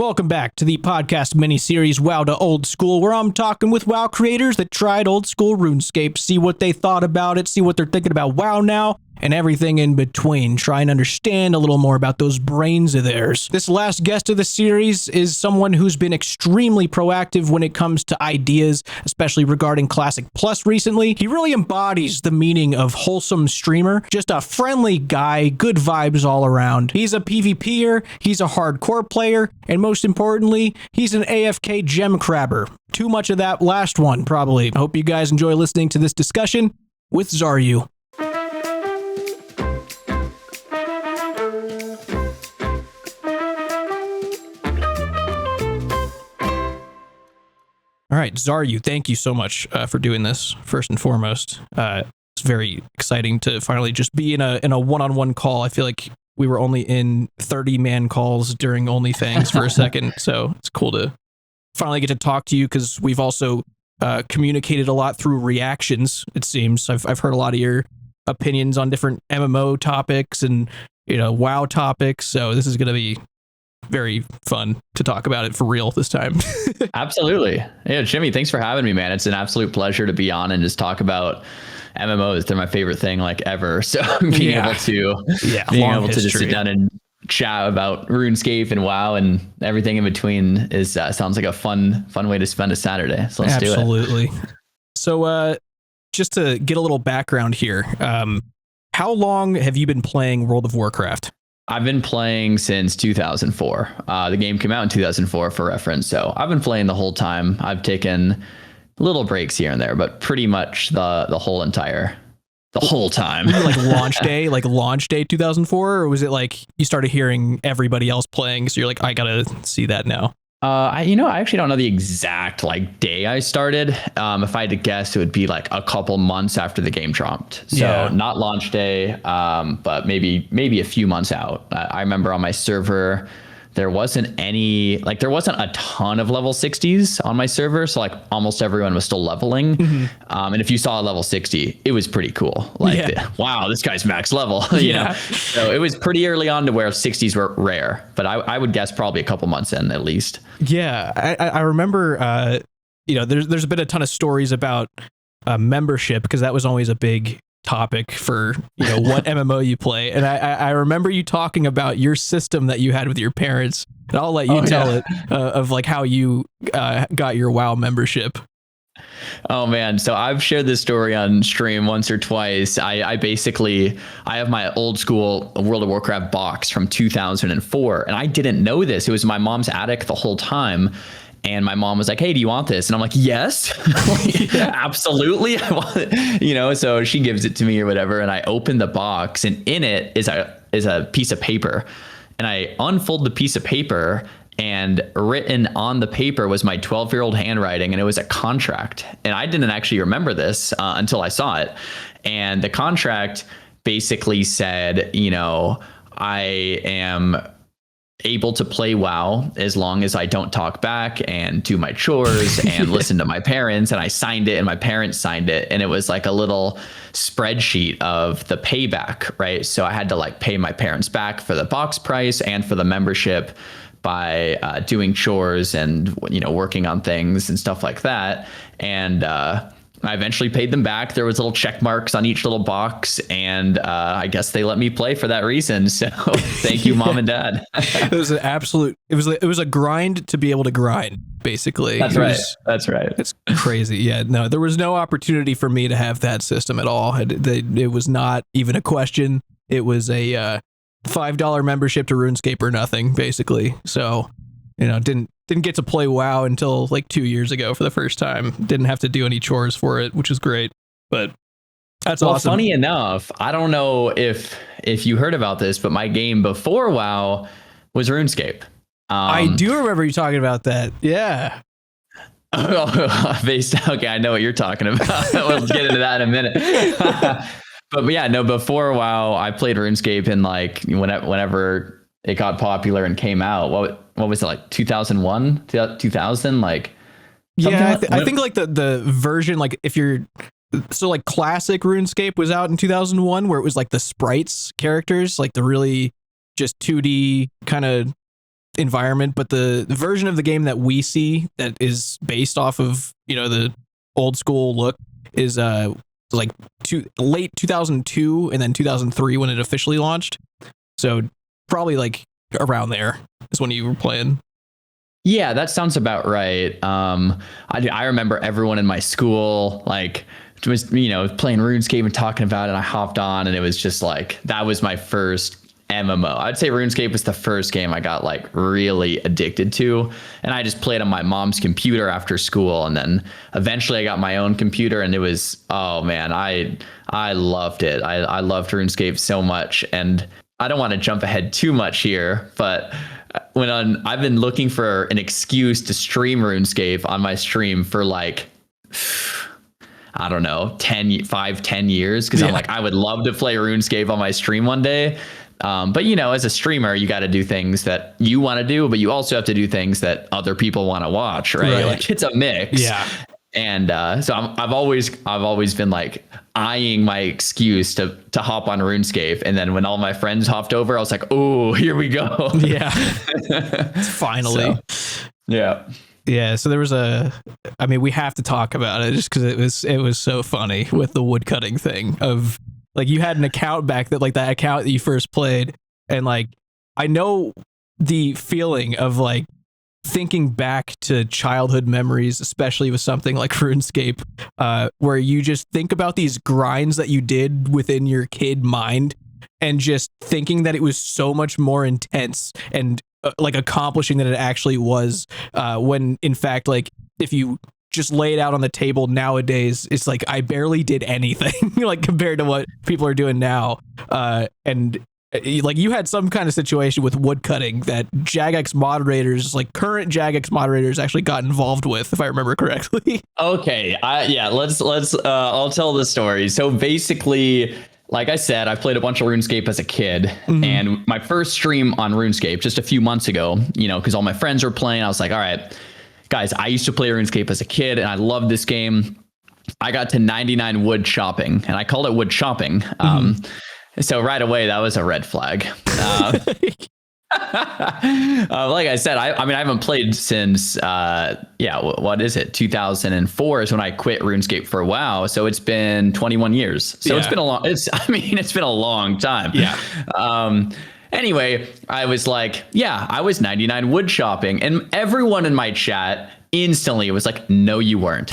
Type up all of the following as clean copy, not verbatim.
Welcome back to the podcast mini-series WoW to Old School, where I'm talking with WoW creators that tried Old School Runescape, see what they thought about it, see what they're thinking about WoW now, and everything in between. Try and understand a little more about those brains of theirs. This last guest of the series is someone who's been extremely proactive when it comes to ideas, especially regarding Classic Plus recently. He really embodies the meaning of wholesome streamer, just a friendly guy, good vibes all around. He's a PvPer, he's a hardcore player, and most importantly, he's an AFK gem crabber. Too much of that last one, probably. I hope you guys enjoy listening to this discussion with Xaryu. All right, Xaryu, thank you so much for doing this, first and foremost. It's very exciting to finally just be in a one-on-one call. I feel like we were only in 30-man calls during OnlyFans for a second, so it's cool to finally get to talk to you, because we've also communicated a lot through reactions, it seems. I've heard a lot of your opinions on different MMO topics and, WoW topics, so this is going to be very fun to talk about it for real this time. Absolutely. Yeah, Jimmy, thanks for having me, man. It's an absolute pleasure to be on and just talk about MMOs. They're my favorite thing able to just sit down and chat about RuneScape and WoW and everything in between is sounds like a fun way to spend a Saturday. So let's do it. Absolutely. So just to get a little background here, how long have you been playing World of Warcraft? I've been playing since 2004. The game came out in 2004 for reference. So I've been playing the whole time. I've taken little breaks here and there, but pretty much the whole time. Like launch day 2004, or was it like you started hearing everybody else playing, so you're like, I gotta see that now? I actually don't know the exact day I started. If I had to guess, it would be like a couple months after the game dropped. So not launch day, but maybe a few months out. I remember on my server, there wasn't a ton of level 60s on my server. So almost everyone was still leveling. Mm-hmm. And if you saw a level 60, it was pretty cool. Wow, this guy's max level, you know? So it was pretty early on to where 60s were rare, but I would guess probably a couple months in at least. Yeah. I remember, there's been a ton of stories about membership, because that was always a big topic for what MMO you play, and I remember you talking about your system that you had with your parents, and I'll let you tell it of how you got your WoW membership. Oh man, so I've shared this story on stream once or twice. I have my old school World of Warcraft box from 2004, and I didn't know this. It was my mom's attic the whole time. And my mom was like, "Hey, do you want this?" And I'm like, "Yes, absolutely, I want it." So she gives it to me or whatever, and I open the box, and in it is a piece of paper, and I unfold the piece of paper, and written on the paper was my 12-year-old handwriting, and it was a contract. And I didn't actually remember this until I saw it, and the contract basically said, I am able to play WoW as long as I don't talk back and do my chores and listen to my parents. And I signed it, and my parents signed it, and it was like a little spreadsheet of the payback, right? So I had to pay my parents back for the box price and for the membership by doing chores and working on things and stuff like that. And I eventually paid them back. There was little check marks on each little box, and I guess they let me play for that reason. So thank you, Mom and Dad. It was it was a grind to be able to grind, basically. That's right. It's crazy. Yeah, no, there was no opportunity for me to have that system at all. It was not even a question. It was a $5 membership to RuneScape or nothing, basically. So, didn't get to play WoW until 2 years ago for the first time. Didn't have to do any chores for it, which is great. But that's awesome. Funny enough, I don't know if you heard about this, but my game before WoW was RuneScape. I do remember you talking about that. Yeah. Okay, I know what you're talking about. We'll get into that in a minute. But yeah, no, before WoW, I played RuneScape in whenever it got popular and came out. What was it, 2001, 2000? I think the version, if you're classic RuneScape was out in 2001, where it was the sprites characters, the really just 2D kind of environment, but the version of the game that we see that is based off of, the old school look is like late 2002 and then 2003 when it officially launched. So probably like around there is when you were playing. Yeah, that sounds about right. I remember everyone in my school like was playing RuneScape and talking about it. And I hopped on, and it was just like that was my first MMO. I'd say RuneScape was the first game I got like really addicted to, and I just played on my mom's computer after school, and then eventually I got my own computer, and it was, oh man, I loved it. I loved RuneScape so much, and I don't want to jump ahead too much here, but I've been looking for an excuse to stream RuneScape on my stream for like, I don't know, 10 years, because I'm like, I would love to play RuneScape on my stream one day. But as a streamer, you got to do things that you want to do, but you also have to do things that other people want to watch, right? Like it's a mix. Yeah. And so I've always been like eyeing my excuse to hop on RuneScape, and then when all my friends hopped over, I was like, oh, here we go. Yeah. Finally. Yeah, so there was we have to talk about it just because it was so funny with the woodcutting thing of like you had an account back that like that account that you first played, and like I know the feeling of like thinking back to childhood memories, especially with something like RuneScape, where you just think about these grinds that you did within your kid mind and just thinking that it was so much more intense and like accomplishing than it actually was, when in fact, like if you just lay it out on the table nowadays, it's like I barely did anything like compared to what people are doing now. And like you had some kind of situation with woodcutting that Jagex moderators, like current Jagex moderators, actually got involved with, if I remember correctly. Okay, let's I'll tell the story. So basically, like I said, I played a bunch of RuneScape as a kid, and my first stream on RuneScape just a few months ago, because all my friends were playing, I was like, all right, guys, I used to play RuneScape as a kid, and I loved this game. I got to 99 wood chopping, and I called it wood chopping. So right away, that was a red flag. Like I said, I haven't played since, what is it? 2004 is when I quit RuneScape for WoW. So it's been 21 years. So it's been a long time. Yeah. Anyway, I was like, I was 99 wood chopping, and everyone in my chat instantly was like, no, you weren't.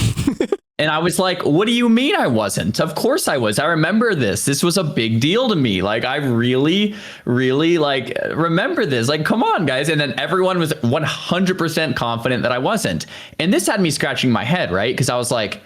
And I was like, what do you mean I wasn't? Of course I was. I remember this. This was a big deal to me. Like, I really, really like remember this. Like, come on, guys. And then everyone was 100% confident that I wasn't. And this had me scratching my head, right? Because I was like,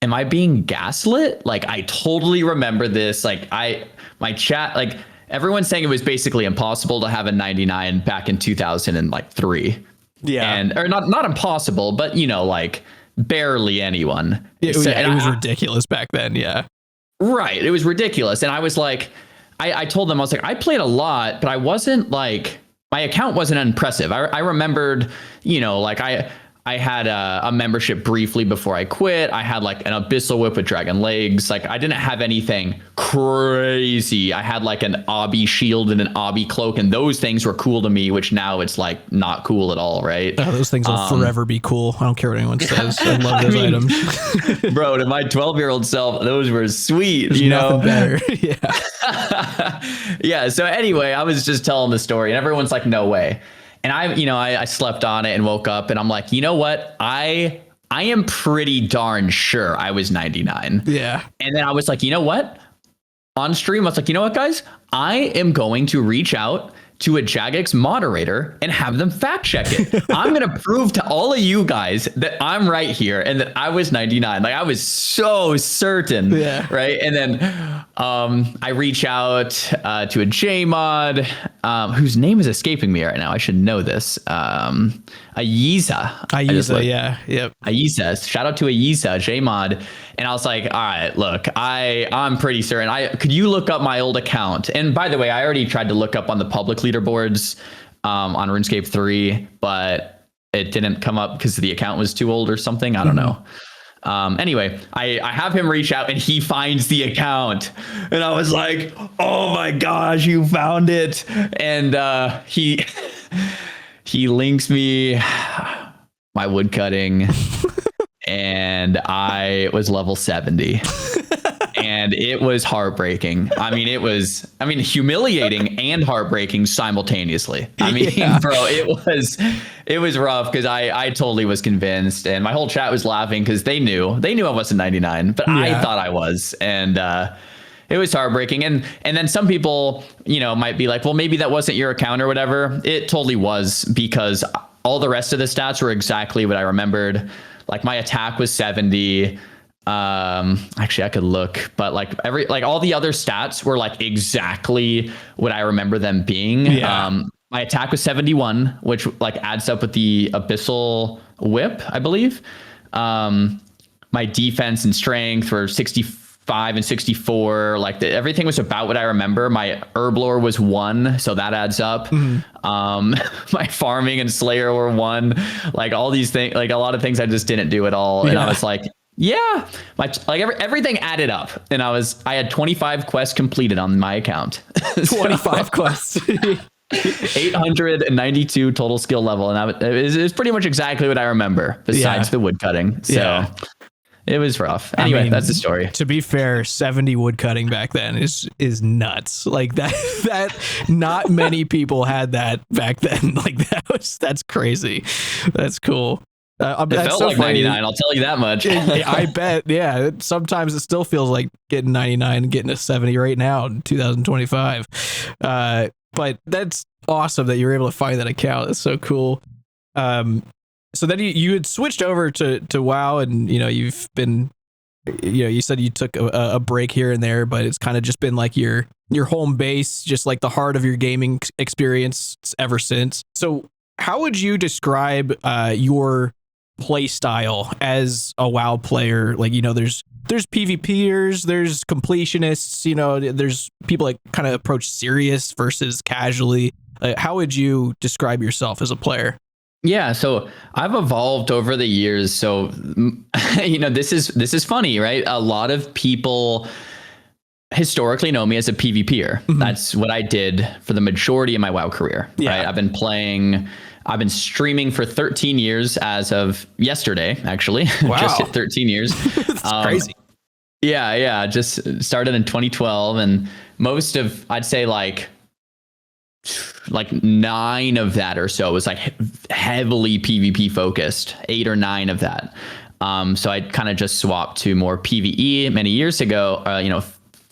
am I being gaslit? Like, I totally remember this. Like, my chat, like everyone's saying it was basically impossible to have a 99 back in 2003. Yeah. Or not impossible, but like barely anyone. It was ridiculous back then. Yeah. Right. It was ridiculous. And I was like, I told them, I was like, I played a lot, but I wasn't like, my account wasn't impressive. I remembered, like I had a membership briefly before I quit. I had like an abyssal whip with dragon legs. Like I didn't have anything crazy. I had like an obby shield and an obby cloak, and those things were cool to me, which now it's like not cool at all, right? Oh, those things will forever be cool. I don't care what anyone says. I love those items. Bro, to my 12-year-old self, those were sweet. There's nothing better. Yeah. So anyway, I was just telling the story, and everyone's like, no way. And I slept on it and woke up, and I'm like, you know what? I am pretty darn sure I was 99. Yeah. And then I was like, you know what? On stream, I was like, you know what, guys? I am going to reach out to a Jagex moderator and have them fact check it. I'm going to prove to all of you guys that I'm right here and that I was 99. Like I was so certain. Yeah. Right. And then I reach out to a JMod whose name is escaping me right now. I should know this. Ayiza. Yeah. Yep. Ayiza. Shout out to Ayiza, JMod. And I was like, all right, look, I'm pretty certain. Could you look up my old account? And by the way, I already tried to look up on the public leaderboards on RuneScape 3, but it didn't come up because the account was too old or something. I don't know. Anyway, I have him reach out and he finds the account, and I was like, oh my gosh, you found it. And he links me my wood cutting and I was level 70. And it was heartbreaking. I mean, humiliating and heartbreaking simultaneously. I mean, bro, it was rough because I totally was convinced, and my whole chat was laughing because they knew I wasn't 99, but I thought I was, and it was heartbreaking. And then some people, might be like, well, maybe that wasn't your account or whatever. It totally was, because all the rest of the stats were exactly what I remembered. Like my attack was 70. Actually I could look, but all the other stats were like exactly what I remember them being. My attack was 71, which like adds up with the abyssal whip, I believe. My defense and strength were 65 and 64. Like everything was about what I remember. My herblore was 1, so that adds up. My farming and slayer were 1. Like all these things, like a lot of things I just didn't do at all. And I was like, yeah, everything added up, and I had 25 quests completed on my account. 25 quests. 892 total skill level, and it was pretty much exactly what I remember, besides the wood cutting. So it was rough. Anyway, that's the story. To be fair, 70 wood cutting back then is nuts. Like that not many people had that back then. Like that's crazy. That's cool. It felt so like funny. 99, I'll tell you that much. I bet, yeah. Sometimes it still feels like getting 99 and getting a 70 right now in 2025. But that's awesome that you were able to find that account. That's so cool. So then you had switched over to WoW, and you've been, you said you took a break here and there, but it's kind of just been like your home base, just like the heart of your gaming experience ever since. So how would you describe your play style as a WoW player? Like, there's PvPers, there's completionists, there's people that kind of approach serious versus casually. How would you describe yourself as a player? Yeah, so I've evolved over the years. So, this is funny, right? A lot of people historically know me as a PvPer. Mm-hmm. That's what I did for the majority of my WoW career. Yeah. Right? I've been streaming for 13 years as of yesterday, actually. Wow. Just hit 13 years. That's crazy. Yeah. Just started in 2012, and most of, I'd say like 9 of that or so was like heavily PvP focused, 8 or 9 of that. So I kind of just swapped to more PvE many years ago,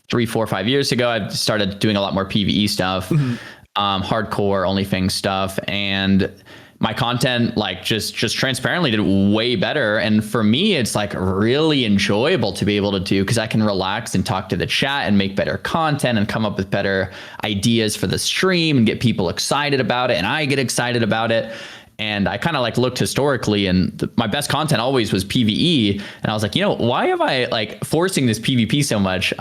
3, 4, 5 years ago. I started doing a lot more PvE stuff. Mm-hmm. Hardcore OnlyFans stuff, and my content just transparently did way better. And for me, it's like really enjoyable to be able to do, because I can relax and talk to the chat and make better content and come up with better ideas for the stream and get people excited about it, and I get excited about it. And I kind of looked historically, and my best content always was PvE. And I was like, why am I forcing this PvP so much?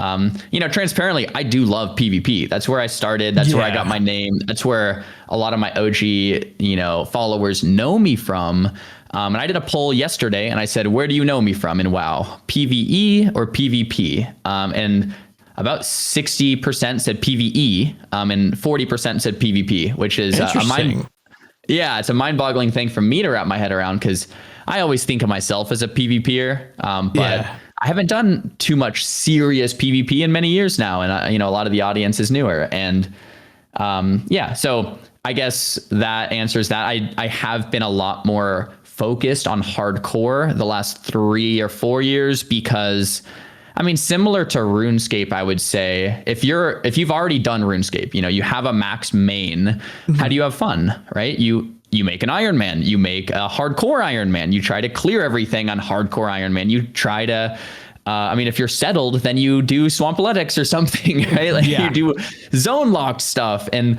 Transparently, I do love PvP. That's where I started. That's where I got my name. That's where a lot of my OG, followers know me from. And I did a poll yesterday, and I said, where do you know me from in WoW? PvE or PvP? And about 60% said PvE, and 40% said PvP, which is it's a mind-boggling thing for me to wrap my head around, because I always think of myself as a PvPer, but I haven't done too much serious PvP in many years now, and a lot of the audience is newer. And so I guess that answers that. I have been a lot more focused on hardcore the last 3 or 4 years, because similar to RuneScape, I would say, if you've already done RuneScape, you have a max main, mm-hmm. How do you have fun, right? You make an Iron Man, you make a hardcore Iron Man, you try to clear everything on hardcore Iron Man, you try to, if you're settled, then you do Swampoletics or something, right? You do zone locked stuff, and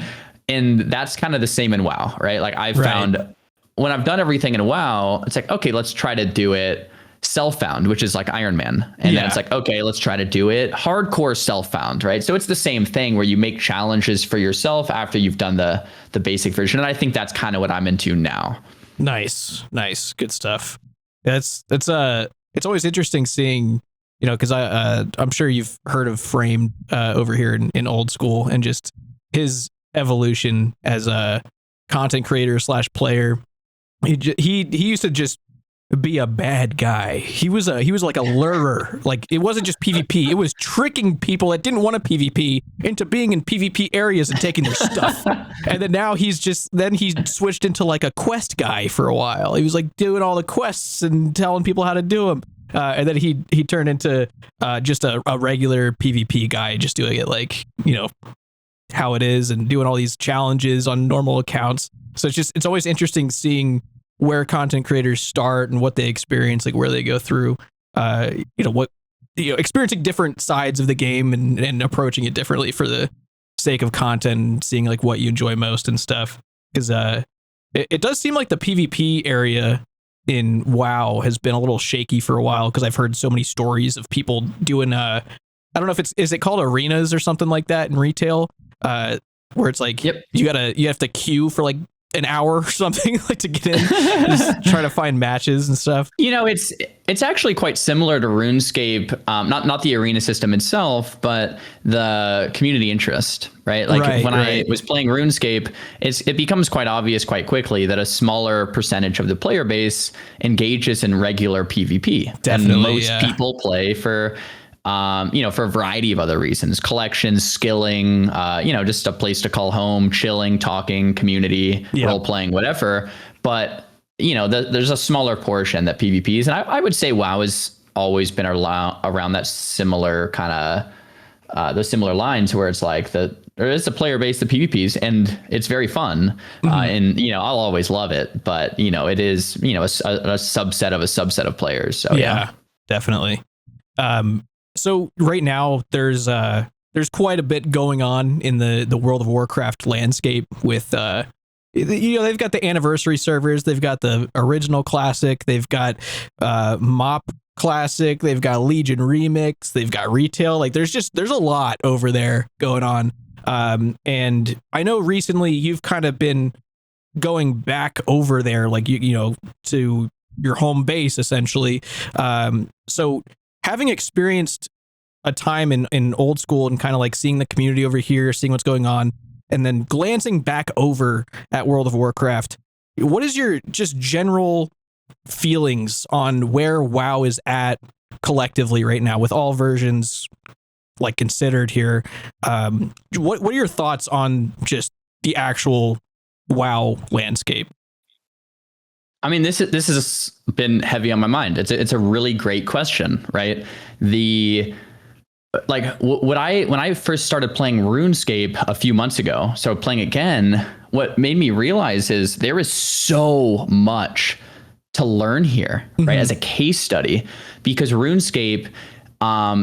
that's kind of the same in WoW, right? I've found when I've done everything in WoW, it's like, okay, let's try to do it self-found, which is like Iron Man. And then it's like, okay, let's try to do it hardcore self-found, right? So it's the same thing where you make challenges for yourself after you've done the basic version. And I think that's kind of what I'm into now. Nice. Good stuff. It's always interesting seeing, because I'm sure you've heard of Frame over here in Old School, and just his evolution as content creator slash player. He used to just be a bad guy. He was like a lurer. Like, it wasn't just PvP. It was tricking people that didn't want to PvP into being in PvP areas and taking their stuff. And then now he switched into like a quest guy for a while. He was like doing all the quests and telling people how to do them. And then he turned into just a regular PvP guy, just doing it like, how it is and doing all these challenges on normal accounts. So it's always interesting seeing where content creators start and what they experience, like where they go through, experiencing different sides of the game and approaching it differently for the sake of content and seeing like what you enjoy most and stuff. Because it does seem like the PvP area in WoW has been a little shaky for a while, because I've heard so many stories of people doing I don't know if is it called arenas or something like that in retail, where it's like, yep, you have to queue for like an hour or something like to get in, just trying to find matches and stuff. It's actually quite similar to RuneScape, not the arena system itself, but the community interest, right? Like I was playing RuneScape, it becomes quite obvious quite quickly that a smaller percentage of the player base engages in regular PvP. Definitely, and most people play for for a variety of other reasons, collections, skilling, just a place to call home, chilling, talking, community, role playing, whatever. But, there's a smaller portion that PvPs. And I would say WoW has always been around that similar kind of, those similar lines where it's like there is a player base that PvPs, and it's very fun. And, I'll always love it. But, it is, a subset of players. So, yeah, definitely. So right now there's quite a bit going on in the World of Warcraft landscape with they've got the anniversary servers, they've got the original classic, they've got MoP classic, they've got Legion remix, they've got retail. Like there's a lot over there going on. And I know recently you've kind of been going back over there, like to your home base essentially. So having experienced a time in Old School and kind of like seeing the community over here, seeing what's going on, and then glancing back over at World of Warcraft, what is your just general feelings on where WoW is at collectively right now with all versions like considered here? What are your thoughts on just the actual WoW landscape? I mean, this has been heavy on my mind. It's a really great question, right? When I first started playing RuneScape a few months ago, so playing again, what made me realize is there is so much to learn here, right? As a case study, because RuneScape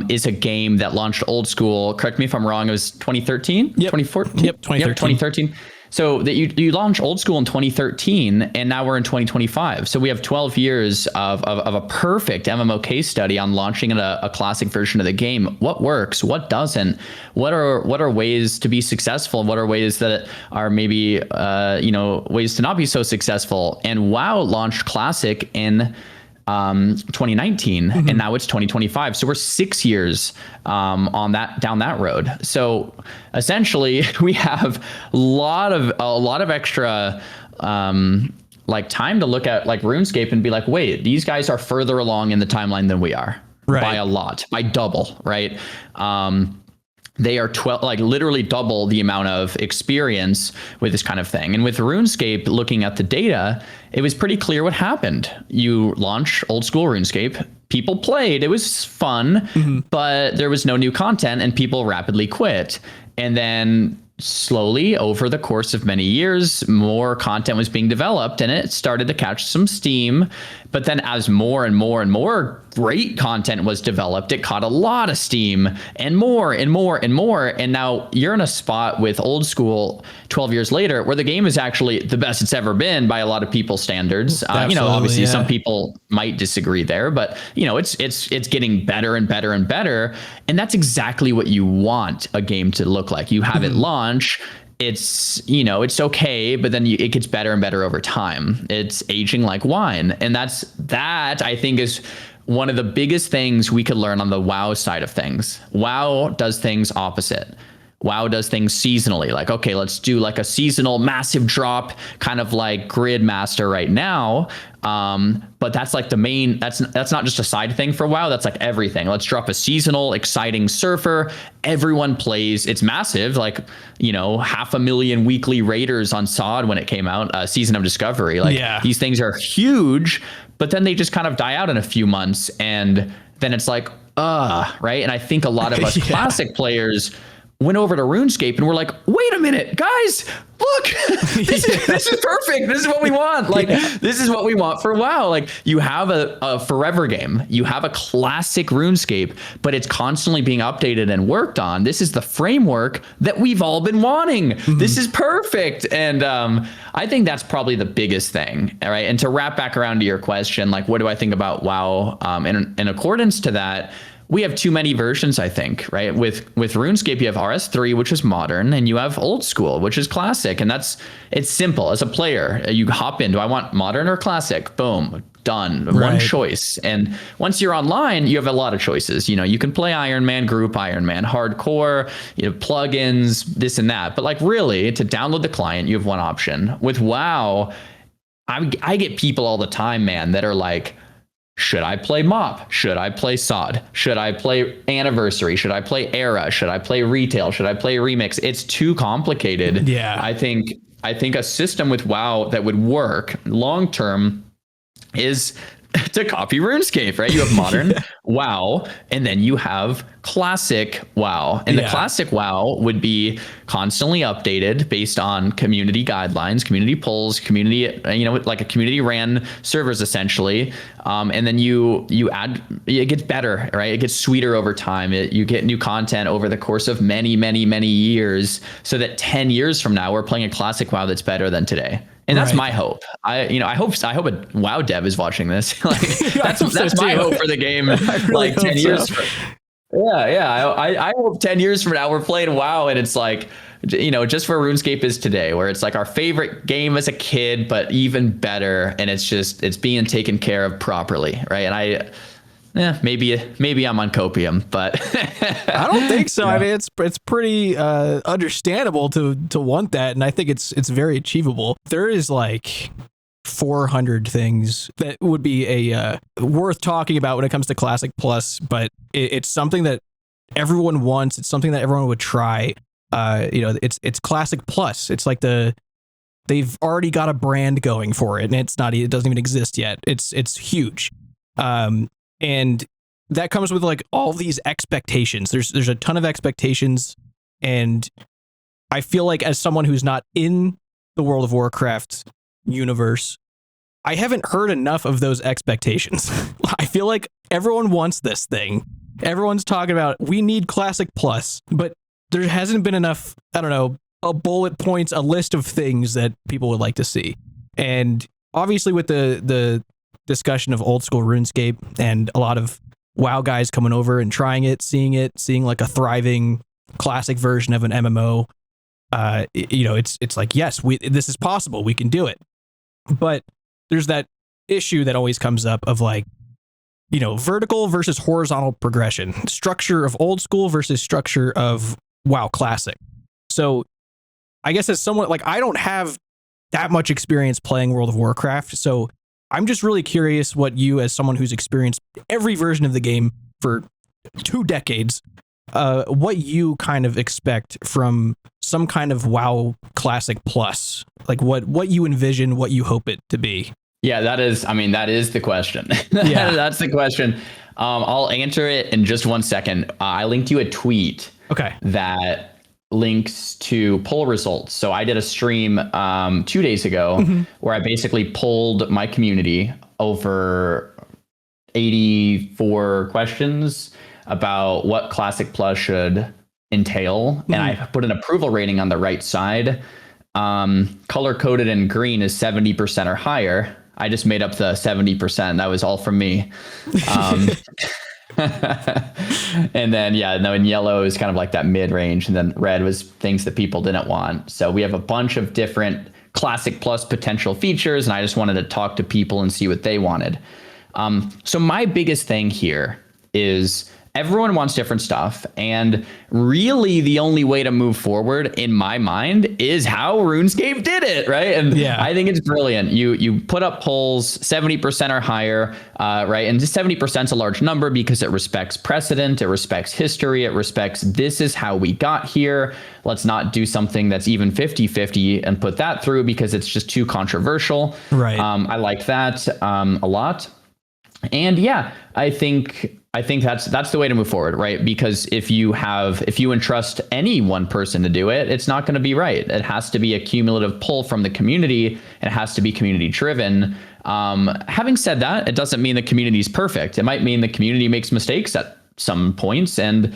is a game that launched Old School. Correct me if I'm wrong. It was 2013, 2014. Yep, 2013. Yep, 2013. So that you launched Old School in 2013, and now we're in 2025. So we have 12 years of a perfect MMO case study on launching a classic version of the game. What works? What doesn't? What are ways to be successful? What are ways that are maybe ways to not be so successful? And WoW launched Classic in 2019, and now it's 2025. So we're 6 years down that road. So essentially, we have a lot of extra time to look at like RuneScape and be like, wait, these guys are further along in the timeline than we are, by a lot, by double, right? They are literally double the amount of experience with this kind of thing. And with RuneScape, looking at the data, it was pretty clear what happened. You launch Old School RuneScape, people played, it was fun, but there was no new content and people rapidly quit. And then slowly over the course of many years, more content was being developed and it started to catch some steam. But then as more and more and more great content was developed, it caught a lot of steam and more and more and more. And now you're in a spot with Old School 12 years later where the game is actually the best it's ever been by a lot of people's standards. Obviously some people might disagree there, but it's getting better and better and better. And that's exactly what you want a game to look like. You have it launch, it's okay, but then it gets better and better over time. It's aging like wine. And that I think is one of the biggest things we could learn on the WoW side of things. WoW does things opposite. WoW does things seasonally. Like, okay, let's do like a seasonal massive drop, kind of like Grid Master right now. But that's like the main, that's not just a side thing for WoW. That's like everything. Let's drop a seasonal, exciting surfer. Everyone plays. It's massive. Like, 500,000 weekly raiders on SOD when it came out, Season of Discovery. Like these things are huge, but then they just kind of die out in a few months. And then it's like, right. And I think a lot of us classic players went over to RuneScape and we're like, wait a minute, guys, look, this is perfect. This is what we want. Like, this is what we want for WoW. Like, you have a forever game. You have a classic RuneScape, but it's constantly being updated and worked on. This is the framework that we've all been wanting. This is perfect. And I think that's probably the biggest thing. All right. And to wrap back around to your question, like, what do I think about WoW? In accordance to that, we have too many versions, I think, right? With RuneScape, you have RS3, which is modern, and you have old school, which is classic. And it's simple. As a player, you hop in, do I want modern or classic? Boom, done. One choice. And once you're online, you have a lot of choices. You can play Iron Man, group Iron Man, hardcore, plugins, this and that. But like, really, to download the client, you have one option. With WoW, I get people all the time, man, that are like, should I play MOP? Should I play SOD? Should I play Anniversary? Should I play Era? Should I play Retail? Should I play Remix? It's too complicated. Yeah. I think a system with WoW that would work long term is to copy RuneScape, right? You have modern WoW, and then you have classic WoW. And the classic WoW would be constantly updated based on community guidelines, community polls, community, like a community ran servers essentially. And then you add, it gets better, right? It gets sweeter over time. You get new content over the course of many, many, many years, so that 10 years from now, we're playing a classic WoW that's better than today. And that's my hope. I hope a WoW dev is watching this. Like, that's my hope for the game. Really, like 10 years. I hope 10 years from now we're playing WoW and it's like, just where RuneScape is today, where it's like our favorite game as a kid, but even better. And it's being taken care of properly. Right. And maybe I'm on copium, but I don't think so. I mean, it's pretty understandable to want that, and I think it's very achievable. There is like 400 things that would be a worth talking about when it comes to Classic Plus, but it's something that everyone wants. It's something that everyone would try. It's Classic Plus. It's like they've already got a brand going for it, and it doesn't even exist yet. It's huge. And that comes with like all these expectations. There's a ton of expectations. And I feel like as someone who's not in the World of Warcraft universe, I haven't heard enough of those expectations. I feel like everyone wants this thing. Everyone's talking about, we need Classic Plus, but there hasn't been enough, I don't know, a bullet points, a list of things that people would like to see. And obviously with the discussion of Old School RuneScape and a lot of WoW guys coming over and trying it, seeing like a thriving classic version of an MMO, it's like, yes, this is possible, we can do it. But there's that issue that always comes up of like, vertical versus horizontal progression, structure of Old School versus structure of WoW Classic. So I guess as someone, like, I don't have that much experience playing World of Warcraft, so I'm just really curious what you, as someone who's experienced every version of the game for 2 decades, what you kind of expect from some kind of WoW Classic Plus, like what you envision, what you hope it to be. Yeah, that is the question. Yeah, that's the question. I'll answer it in just 1 second. I linked you a tweet. Okay. That links to poll results. So I did a stream 2 days ago where I basically polled my community over 84 questions about what Classic Plus should entail. And I put an approval rating on the right side. Color coded in green is 70% or higher. I just made up the 70%. That was all from me. And then, in yellow is kind of like that mid range. And then red was things that people didn't want. So we have a bunch of different Classic Plus potential features. And I just wanted to talk to people and see what they wanted. So my biggest thing here is everyone wants different stuff. And really the only way to move forward in my mind is how RuneScape did it, right? And I think it's brilliant. You put up polls, 70% or higher, right? And 70% is a large number because it respects precedent, it respects history, it respects this is how we got here. Let's not do something that's even 50-50 and put that through because it's just too controversial. Right. I like that a lot. And yeah, I think that's the way to move forward, right? Because if you entrust any one person to do it, it's not going to be right. It has to be a cumulative pull from the community, and it has to be community driven. Having said that, it doesn't mean the community is perfect. It might mean the community makes mistakes at some points and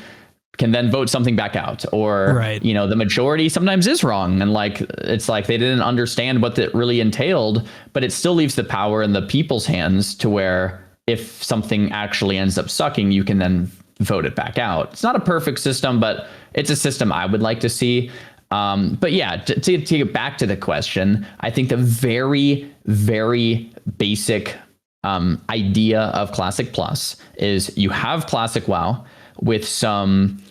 can then vote something back out, or the majority sometimes is wrong, and it's like they didn't understand what that really entailed, but it still leaves the power in the people's hands to where if something actually ends up sucking, you can then vote it back out. It's not a perfect system, but it's a system I would like to see. But yeah, to get back to the question, I think the very, very basic idea of Classic Plus is you have Classic WoW with some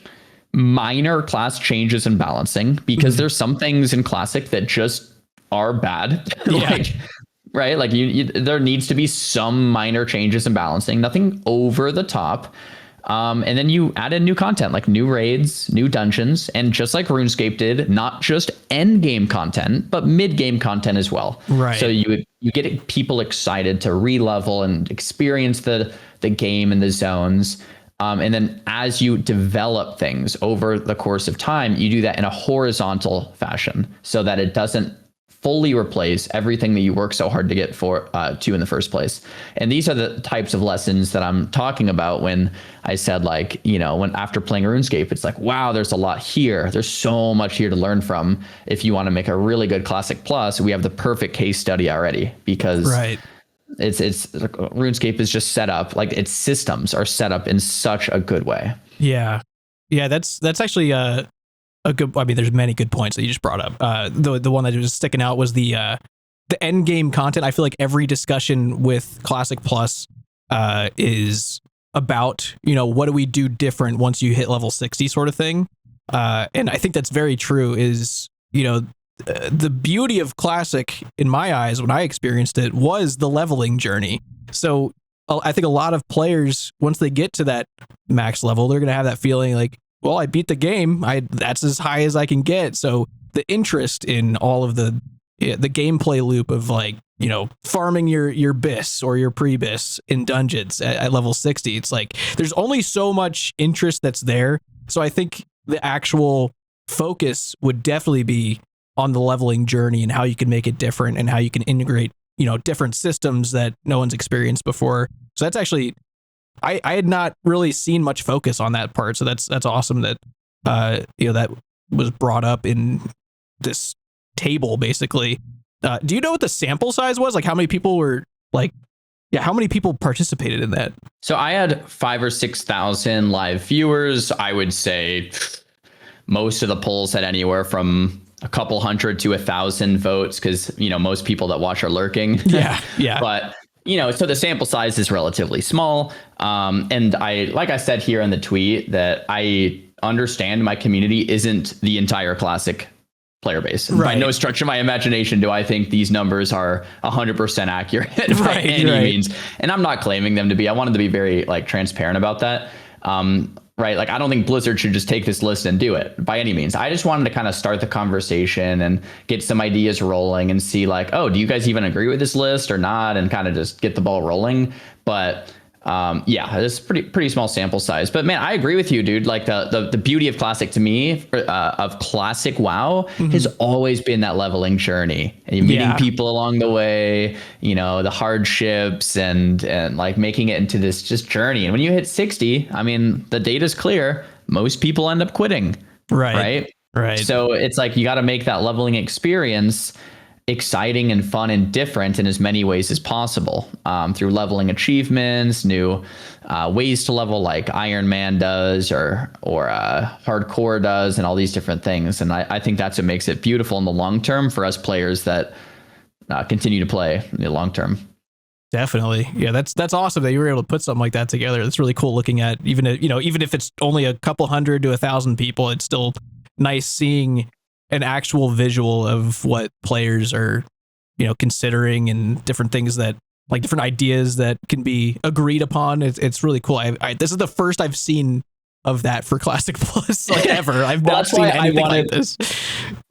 minor class changes and balancing, because there's some things in Classic that just are bad. Right? Like there needs to be some minor changes and balancing, nothing over the top. And then you add in new content like new raids, new dungeons, and just like RuneScape did, not just end game content, but mid game content as well. Right. So you get people excited to re-level and experience the game and the zones. And then as you develop things over the course of time, you do that in a horizontal fashion so that it doesn't fully replace everything that you work so hard to get to in the first place. And these are the types of lessons that I'm talking about when I said, when after playing RuneScape, it's like, wow, there's a lot here. There's so much here to learn from. If you want to make a really good Classic Plus, we have the perfect case study already, because it's RuneScape is just set up, like its systems are set up in such a good way. Yeah. That's actually a good. I mean, there's many good points that you just brought up. The one that was sticking out was the end game content. I feel like every discussion with Classic Plus is about, what do we do different once you hit level 60 sort of thing. And I think that's very true. Is the beauty of Classic, in my eyes, when I experienced it, was the leveling journey. So I think a lot of players, once they get to that max level, they're going to have that feeling like, well, I beat the game. That's as high as I can get. So the interest in all of the gameplay loop of farming your bis or your pre-bis in dungeons at level 60, it's like there's only so much interest that's there. So I think the actual focus would definitely be on the leveling journey and how you can make it different and how you can integrate, different systems that no one's experienced before. So that's actually, I had not really seen much focus on that part. So that's awesome that, that was brought up in this table, basically. Do you know what the sample size was? Like how many people were how many people participated in that? So I had 5,000 or 6,000 live viewers. I would say most of the polls had anywhere from a couple hundred to 1,000 votes, because most people that watch are lurking. Yeah. But so the sample size is relatively small. And like I said here in the tweet, that I understand my community isn't the entire Classic player base. Right. By no stretch of my imagination do I think these numbers are 100% accurate by any means. And I'm not claiming them to be. I wanted to be very transparent about that. Right. I don't think Blizzard should just take this list and do it by any means. I just wanted to kind of start the conversation and get some ideas rolling and see do you guys even agree with this list or not? And kind of just get the ball rolling. But it's pretty small sample size. But man, I agree with you, dude. The beauty of Classic to me, of Classic WoW, has always been that leveling journey. And you're meeting people along the way, the hardships and making it into this just journey. And when you hit 60, I mean, the data's clear. Most people end up quitting. Right. So it's you got to make that leveling experience exciting and fun and different in as many ways as possible, through leveling achievements, new ways to level like Iron Man does or Hardcore does, and all these different things. And I think that's what makes it beautiful in the long term for us players that continue to play in the long term. Definitely. Yeah, that's awesome that you were able to put something like that together. That's really cool looking at, even if it's only a couple hundred to 1,000 people, it's still nice seeing an actual visual of what players are, considering, and different things that, like, different ideas that can be agreed upon. It's really cool. This is the first I've seen of that for Classic Plus, like, ever. I've not seen anything like this.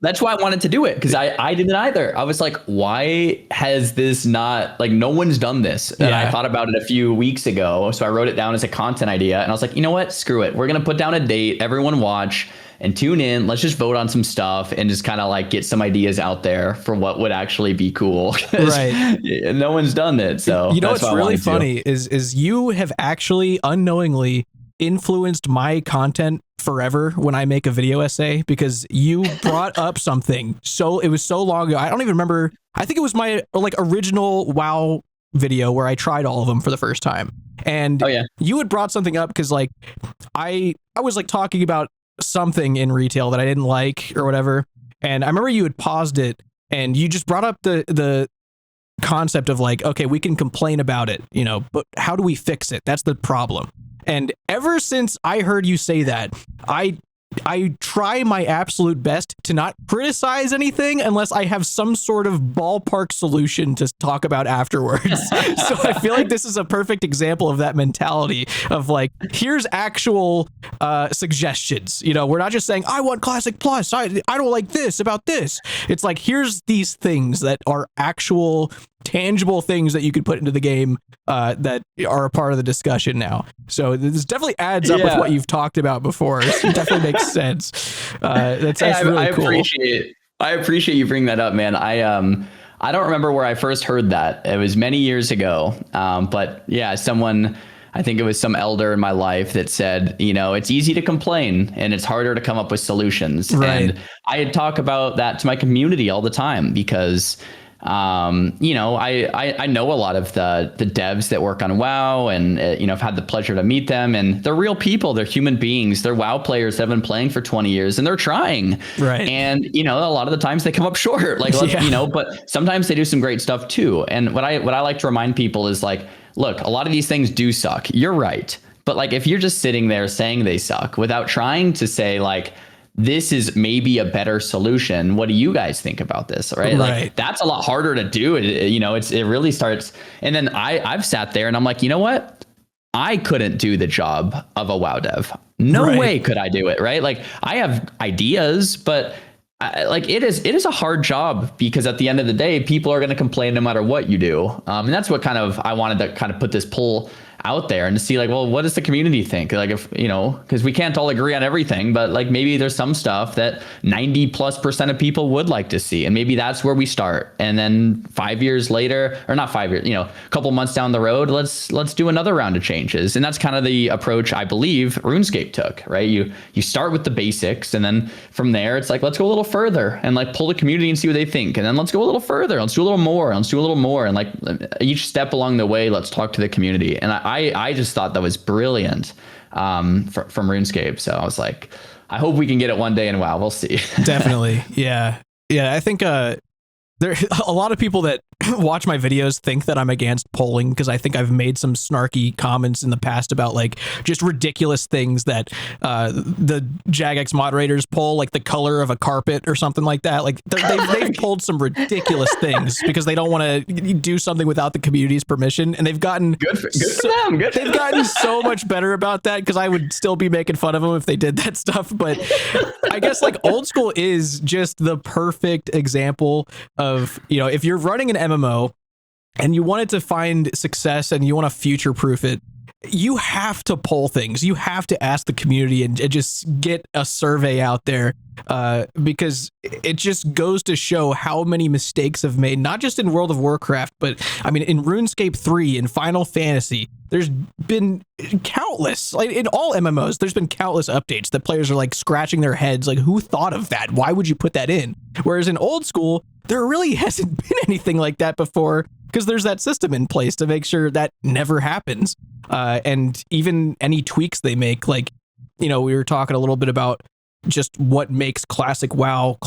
That's why I wanted to do it, because I didn't either. I was like, why has this not, like, no one's done this? And I thought about it a few weeks ago, so I wrote it down as a content idea, and I was like, you know what? Screw it. We're going to put down a date. Everyone watch and tune in. Let's just vote on some stuff and just kind of like get some ideas out there for what would actually be cool. Right. No one's done it. So what's really funny is you have actually unknowingly influenced my content forever when I make a video essay, because you brought up something. So it was so long ago. I don't even remember. I think it was my original WoW video where I tried all of them for the first time. And you had brought something up because I was talking about something in retail that I didn't like or whatever. And I remember you had paused it and you just brought up the concept of okay, we can complain about it, but how do we fix it? That's the problem. And ever since I heard you say that, I try my absolute best to not criticize anything unless I have some sort of ballpark solution to talk about afterwards. So I feel like this is a perfect example of that mentality of here's actual suggestions. We're not just saying, I want Classic Plus. I don't like this about this. It's here's these things that are actual tangible things that you could put into the game that are a part of the discussion now. So this definitely adds up with what you've talked about before. It definitely makes sense. That's really cool. I appreciate you bringing that up, man. I don't remember where I first heard that. It was many years ago. But yeah, someone, I think it was some elder in my life that said, it's easy to complain and it's harder to come up with solutions. Right. And I talk about that to my community all the time because I know a lot of the devs that work on WoW, and I've had the pleasure to meet them, and they're real people. They're human beings. They're WoW players that have been playing for 20 years and they're trying. Right. And a lot of the times they come up short, but sometimes they do some great stuff too. And what I like to remind people is look, a lot of these things do suck. You're right. But if you're just sitting there saying they suck without trying to say this is maybe a better solution. What do you guys think about this? Right. That's a lot harder to do. It really starts. And then I've sat there and I'm like, you know what? I couldn't do the job of a WoW dev. No way could I do it. Right. I have ideas, but it is a hard job, because at the end of the day, people are going to complain no matter what you do. And that's what I wanted to kind of put this poll out there and to see what does the community think? If, because we can't all agree on everything, but maybe there's some stuff that 90+% of people would like to see. And maybe that's where we start. And then 5 years later, or not 5 years, a couple months down the road, let's do another round of changes. And that's kind of the approach I believe RuneScape took, right? You start with the basics, and then from there, it's let's go a little further and pull the community and see what they think. And then let's go a little further. Let's do a little more. Let's do a little more. And each step along the way, let's talk to the community. And I just thought that was brilliant from RuneScape. So I was like, I hope we can get it one day in WoW. We'll see. Definitely. Yeah. I think there a lot of people that watch my videos think that I'm against polling, because I think I've made some snarky comments in the past about just ridiculous things that the Jagex moderators poll, the color of a carpet or something like that. They've pulled some ridiculous things because they don't want to do something without the community's permission, and they've gotten good for them. They've gotten so much better about that, because I would still be making fun of them if they did that stuff. But I guess Old School is just the perfect example of, if you're running an MMO and you wanted to find success and you want to future proof it, you have to poll things. You have to ask the community and just get a survey out there, because it just goes to show how many mistakes have made, not just in World of Warcraft, but I mean, in RuneScape 3, in Final Fantasy, there's been countless, in all MMOs, there's been countless updates that players are scratching their heads, who thought of that? Why would you put that in? Whereas in Old School, there really hasn't been anything like that before, because there's that system in place to make sure that never happens. And even any tweaks they make, we were talking a little bit about just what makes classic WoW.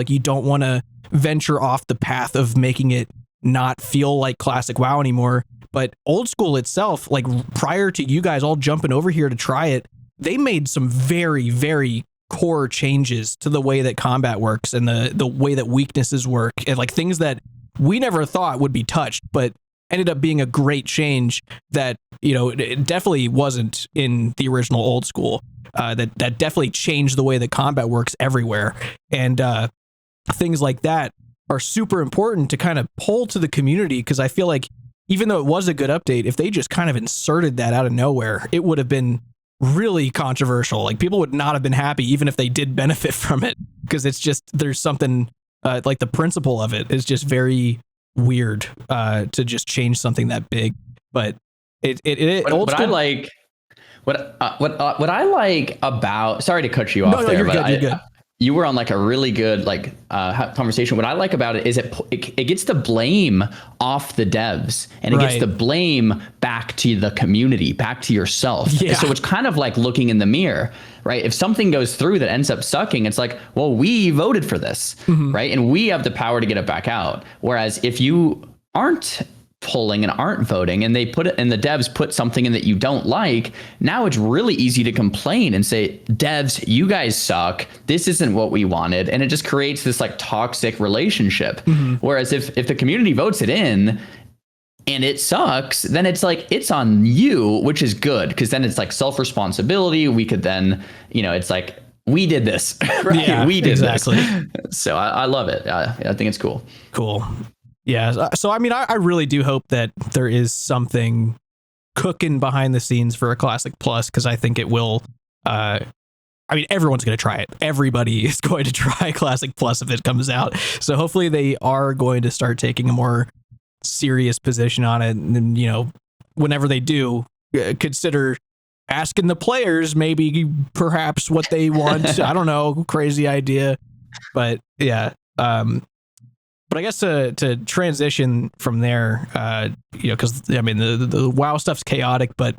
You don't want to venture off the path of making it not feel like classic WoW anymore. But Old School itself, like prior to you guys all jumping over here to try it, they made some very, very core changes to the way that combat works and the way that weaknesses work, and like things that we never thought would be touched, but ended up being a great change that, you know, it definitely wasn't in the original Old School. That definitely changed the way that combat works everywhere. And things like that are super important to kind of pull to the community, because I feel like even though it was a good update, if they just kind of inserted that out of nowhere, it would have been really controversial. Like people would not have been happy even if they did benefit from it, because it's just, there's something like the principle of it is just very weird to just change something that big. But what I like about, sorry to cut you off there, you're but good. You were on like a really good conversation. What I like about it is it gets the blame off the devs, and it gets the blame back to the community, back to yourself. Yeah. So it's kind of like looking in the mirror, right? If something goes through that ends up sucking, it's like, well, we voted for this, right? And we have the power to get it back out. Whereas if you aren't polling and aren't voting, and they put it, and the devs put something in that you don't like, now it's really easy to complain and say, devs, you guys suck, this isn't what we wanted, and it just creates this like toxic relationship. Whereas if the community votes it in and it sucks, then it's like, it's on you, which is good, because then it's like self-responsibility. We could then, you know, it's like, we did this, right? Yeah, we did exactly. this. So I love it. I think it's cool. Yeah. So, I mean, I really do hope that there is something cooking behind the scenes for a Classic Plus, because I think it will. I mean, everyone's going to try it. Everybody is going to try Classic Plus if it comes out. So hopefully they are going to start taking a more serious position on it. And, you know, whenever they do, consider asking the players maybe perhaps what they want. I don't know. Crazy idea. But yeah. But I guess to transition from there, you know, because I mean the WoW stuff's chaotic, but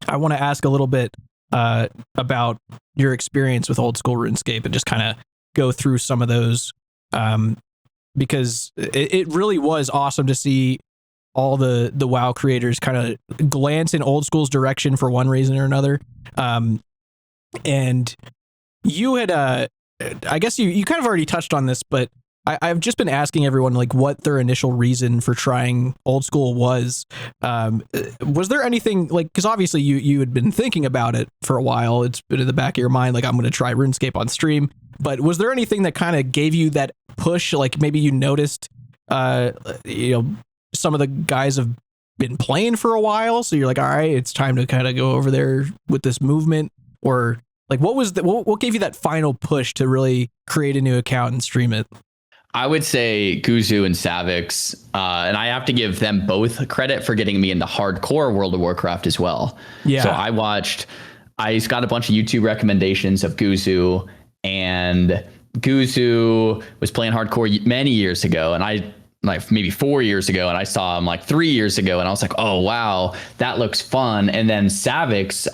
I want to ask a little bit about your experience with Old School RuneScape and just kind of go through some of those, because it really was awesome to see all the WoW creators kind of glance in Old School's direction for one reason or another, and you had I guess you kind of already touched on this, but I've just been asking everyone like what their initial reason for trying Old School was. Was there anything like, because obviously you had been thinking about it for a while. It's been in the back of your mind, like I'm going to try RuneScape on stream. But was there anything that kind of gave you that push? Like maybe you noticed, you know, some of the guys have been playing for a while, so you're like, all right, it's time to kind of go over there with this movement, or like what gave you that final push to really create a new account and stream it? I would say Guzu and Savix, and I have to give them both credit for getting me into hardcore World of Warcraft as well. Yeah. So I got a bunch of YouTube recommendations of Guzu, and Guzu was playing hardcore many years ago, and I like maybe 4 years ago, and I saw him like 3 years ago, and I was like, oh wow, that looks fun. And then Savix,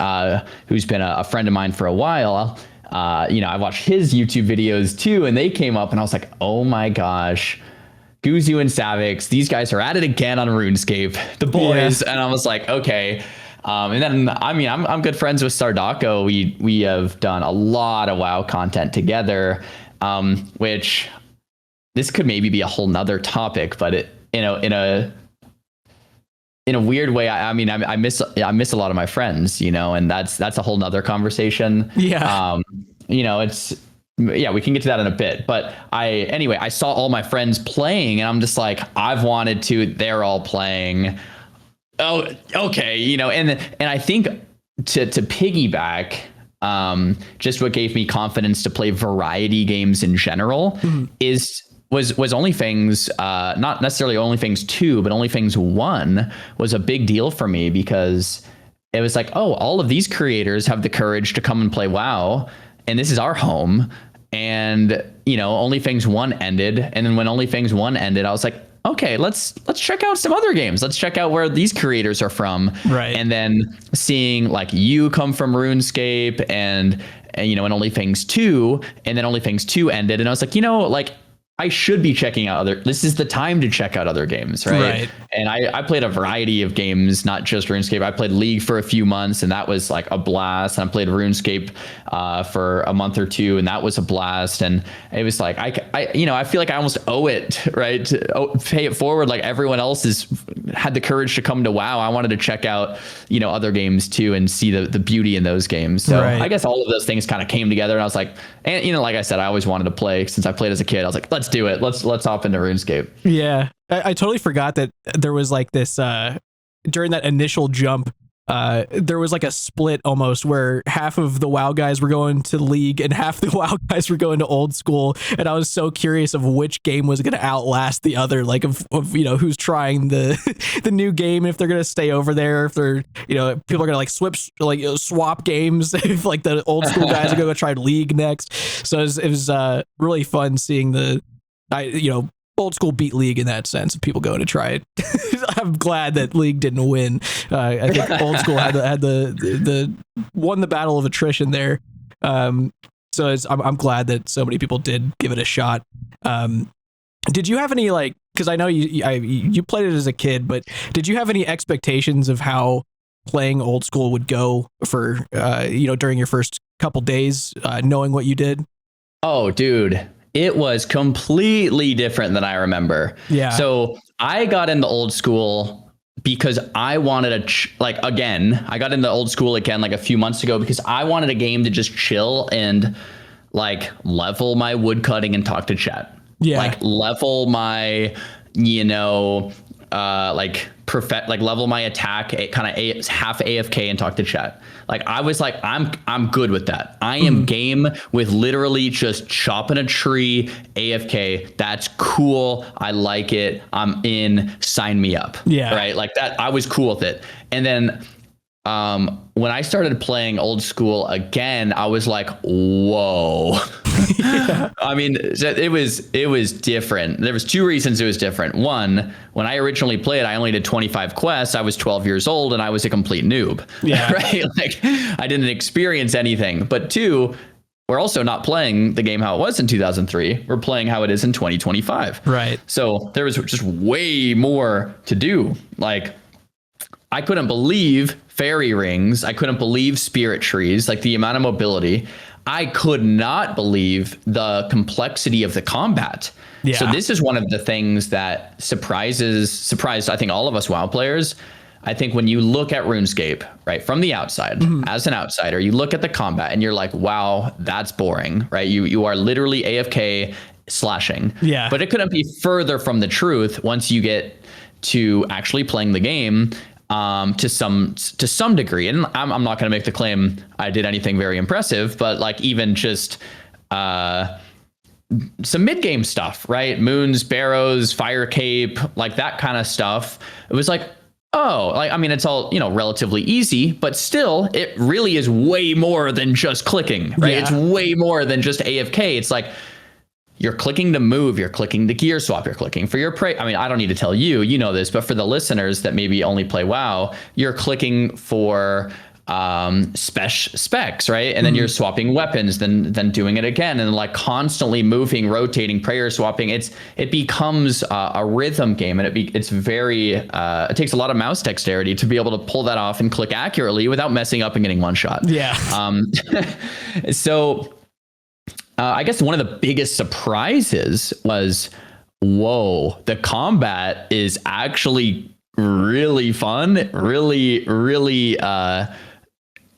who's been a friend of mine for a while, you know, I watched his YouTube videos too, and they came up, and I was like, oh my gosh, Guzu and Savix, these guys are at it again on RuneScape, the boys. Yeah. And I was like, okay. And then, I mean, I'm good friends with Sardako. We have done a lot of WoW content together, which this could maybe be a whole nother topic, but in a weird way, I mean, I miss a lot of my friends, you know, and that's a whole nother conversation. Yeah. You know, we can get to that in a bit, but I saw all my friends playing, and I'm just like, I've wanted to, they're all playing. Oh, okay. You know, and I think to piggyback, just what gave me confidence to play variety games in general was OnlyFans, not necessarily OnlyFans 2, but OnlyFans 1 was a big deal for me, because it was like, oh, all of these creators have the courage to come and play WoW, and this is our home. And, you know, OnlyFans 1 ended. And then when OnlyFans 1 ended, I was like, okay, let's check out some other games. Let's check out where these creators are from. Right. And then seeing like you come from RuneScape and you know, and OnlyFans 2, and then OnlyFans 2 ended. And I was like, you know, like, I should be checking out this is the time to check out other games, right? And I played a variety of games, not just RuneScape. I played League for a few months, and that was like a blast. And I played RuneScape for a month or two, and that was a blast. And it was like, I feel like I almost owe it, right? To pay it forward. Like everyone else has had the courage to come to WoW. I wanted to check out, other games too, and see the beauty in those games. So I guess all of those things kind of came together, and I was like, and like I said, I always wanted to play since I played as a kid. I was like, let's do it. Let's hop into RuneScape. Yeah. I totally forgot that there was like this during that initial jump, there was like a split almost where half of the WoW guys were going to League and half the WoW guys were going to Old School. And I was so curious of which game was going to outlast the other, like of who's trying the new game, if they're going to stay over there, if they're, people are going to like swap games, if like the Old School guys are going to try League next. So it was really fun seeing Old School beat League in that sense of people going to try it. I'm glad that League didn't win. I think Old School had the won the battle of attrition there. So I'm glad that so many people did give it a shot. Did you have any because I know you played it as a kid, but did you have any expectations of how playing Old School would go for during your first couple days, knowing what you did? Oh, dude. It was completely different than I remember. Yeah. So I got into Old School because I wanted I got into Old School again like a few months ago because I wanted a game to just chill and like level my wood cutting and talk to chat. Yeah. Like level my, level my attack, kind of half AFK and talk to chat. Like I was like, I'm good with that. I am game with literally just chopping a tree, AFK. That's cool. I like it. I'm in. Sign me up. Yeah. Right. Like that. I was cool with it. And then when I started playing Old School again, I was like, whoa. Yeah. I mean, it was different. There was two reasons it was different. One, when I originally played, I only did 25 quests. I was 12 years old and I was a complete noob. Yeah. Right. Like I didn't experience anything. But two, we're also not playing the game how it was in 2003. We're playing how it is in 2025. Right. So there was just way more to do. Like I couldn't believe fairy rings. I couldn't believe spirit trees, like the amount of mobility. I could not believe the complexity of the combat. Yeah. So this is one of the things that surprised, I think, all of us WoW players. I think when you look at RuneScape, right, from the outside, as an outsider, you look at the combat and you're like, wow, that's boring, right? You are literally AFK slashing. Yeah. But it couldn't be further from the truth once you get to actually playing the game. To some degree, and I'm not going to make the claim I did anything very impressive, but like even just some mid game stuff, right? Moons, Barrows, Fire Cape, like that kind of stuff. It was like, oh, like I mean, it's all relatively easy, but still, it really is way more than just clicking, right? Yeah. It's way more than just AFK. It's like, you're clicking to move, you're clicking to gear swap, you're clicking for your prey. I mean, I don't need to tell you, you know this, but for the listeners that maybe only play WoW, you're clicking for specs, right? And then you're swapping weapons, then doing it again, and like constantly moving, rotating, prayer swapping. It becomes a rhythm game, and it's very it takes a lot of mouse dexterity to be able to pull that off and click accurately without messing up and getting one shot. Yeah. So I guess one of the biggest surprises was, whoa, the combat is actually really fun, really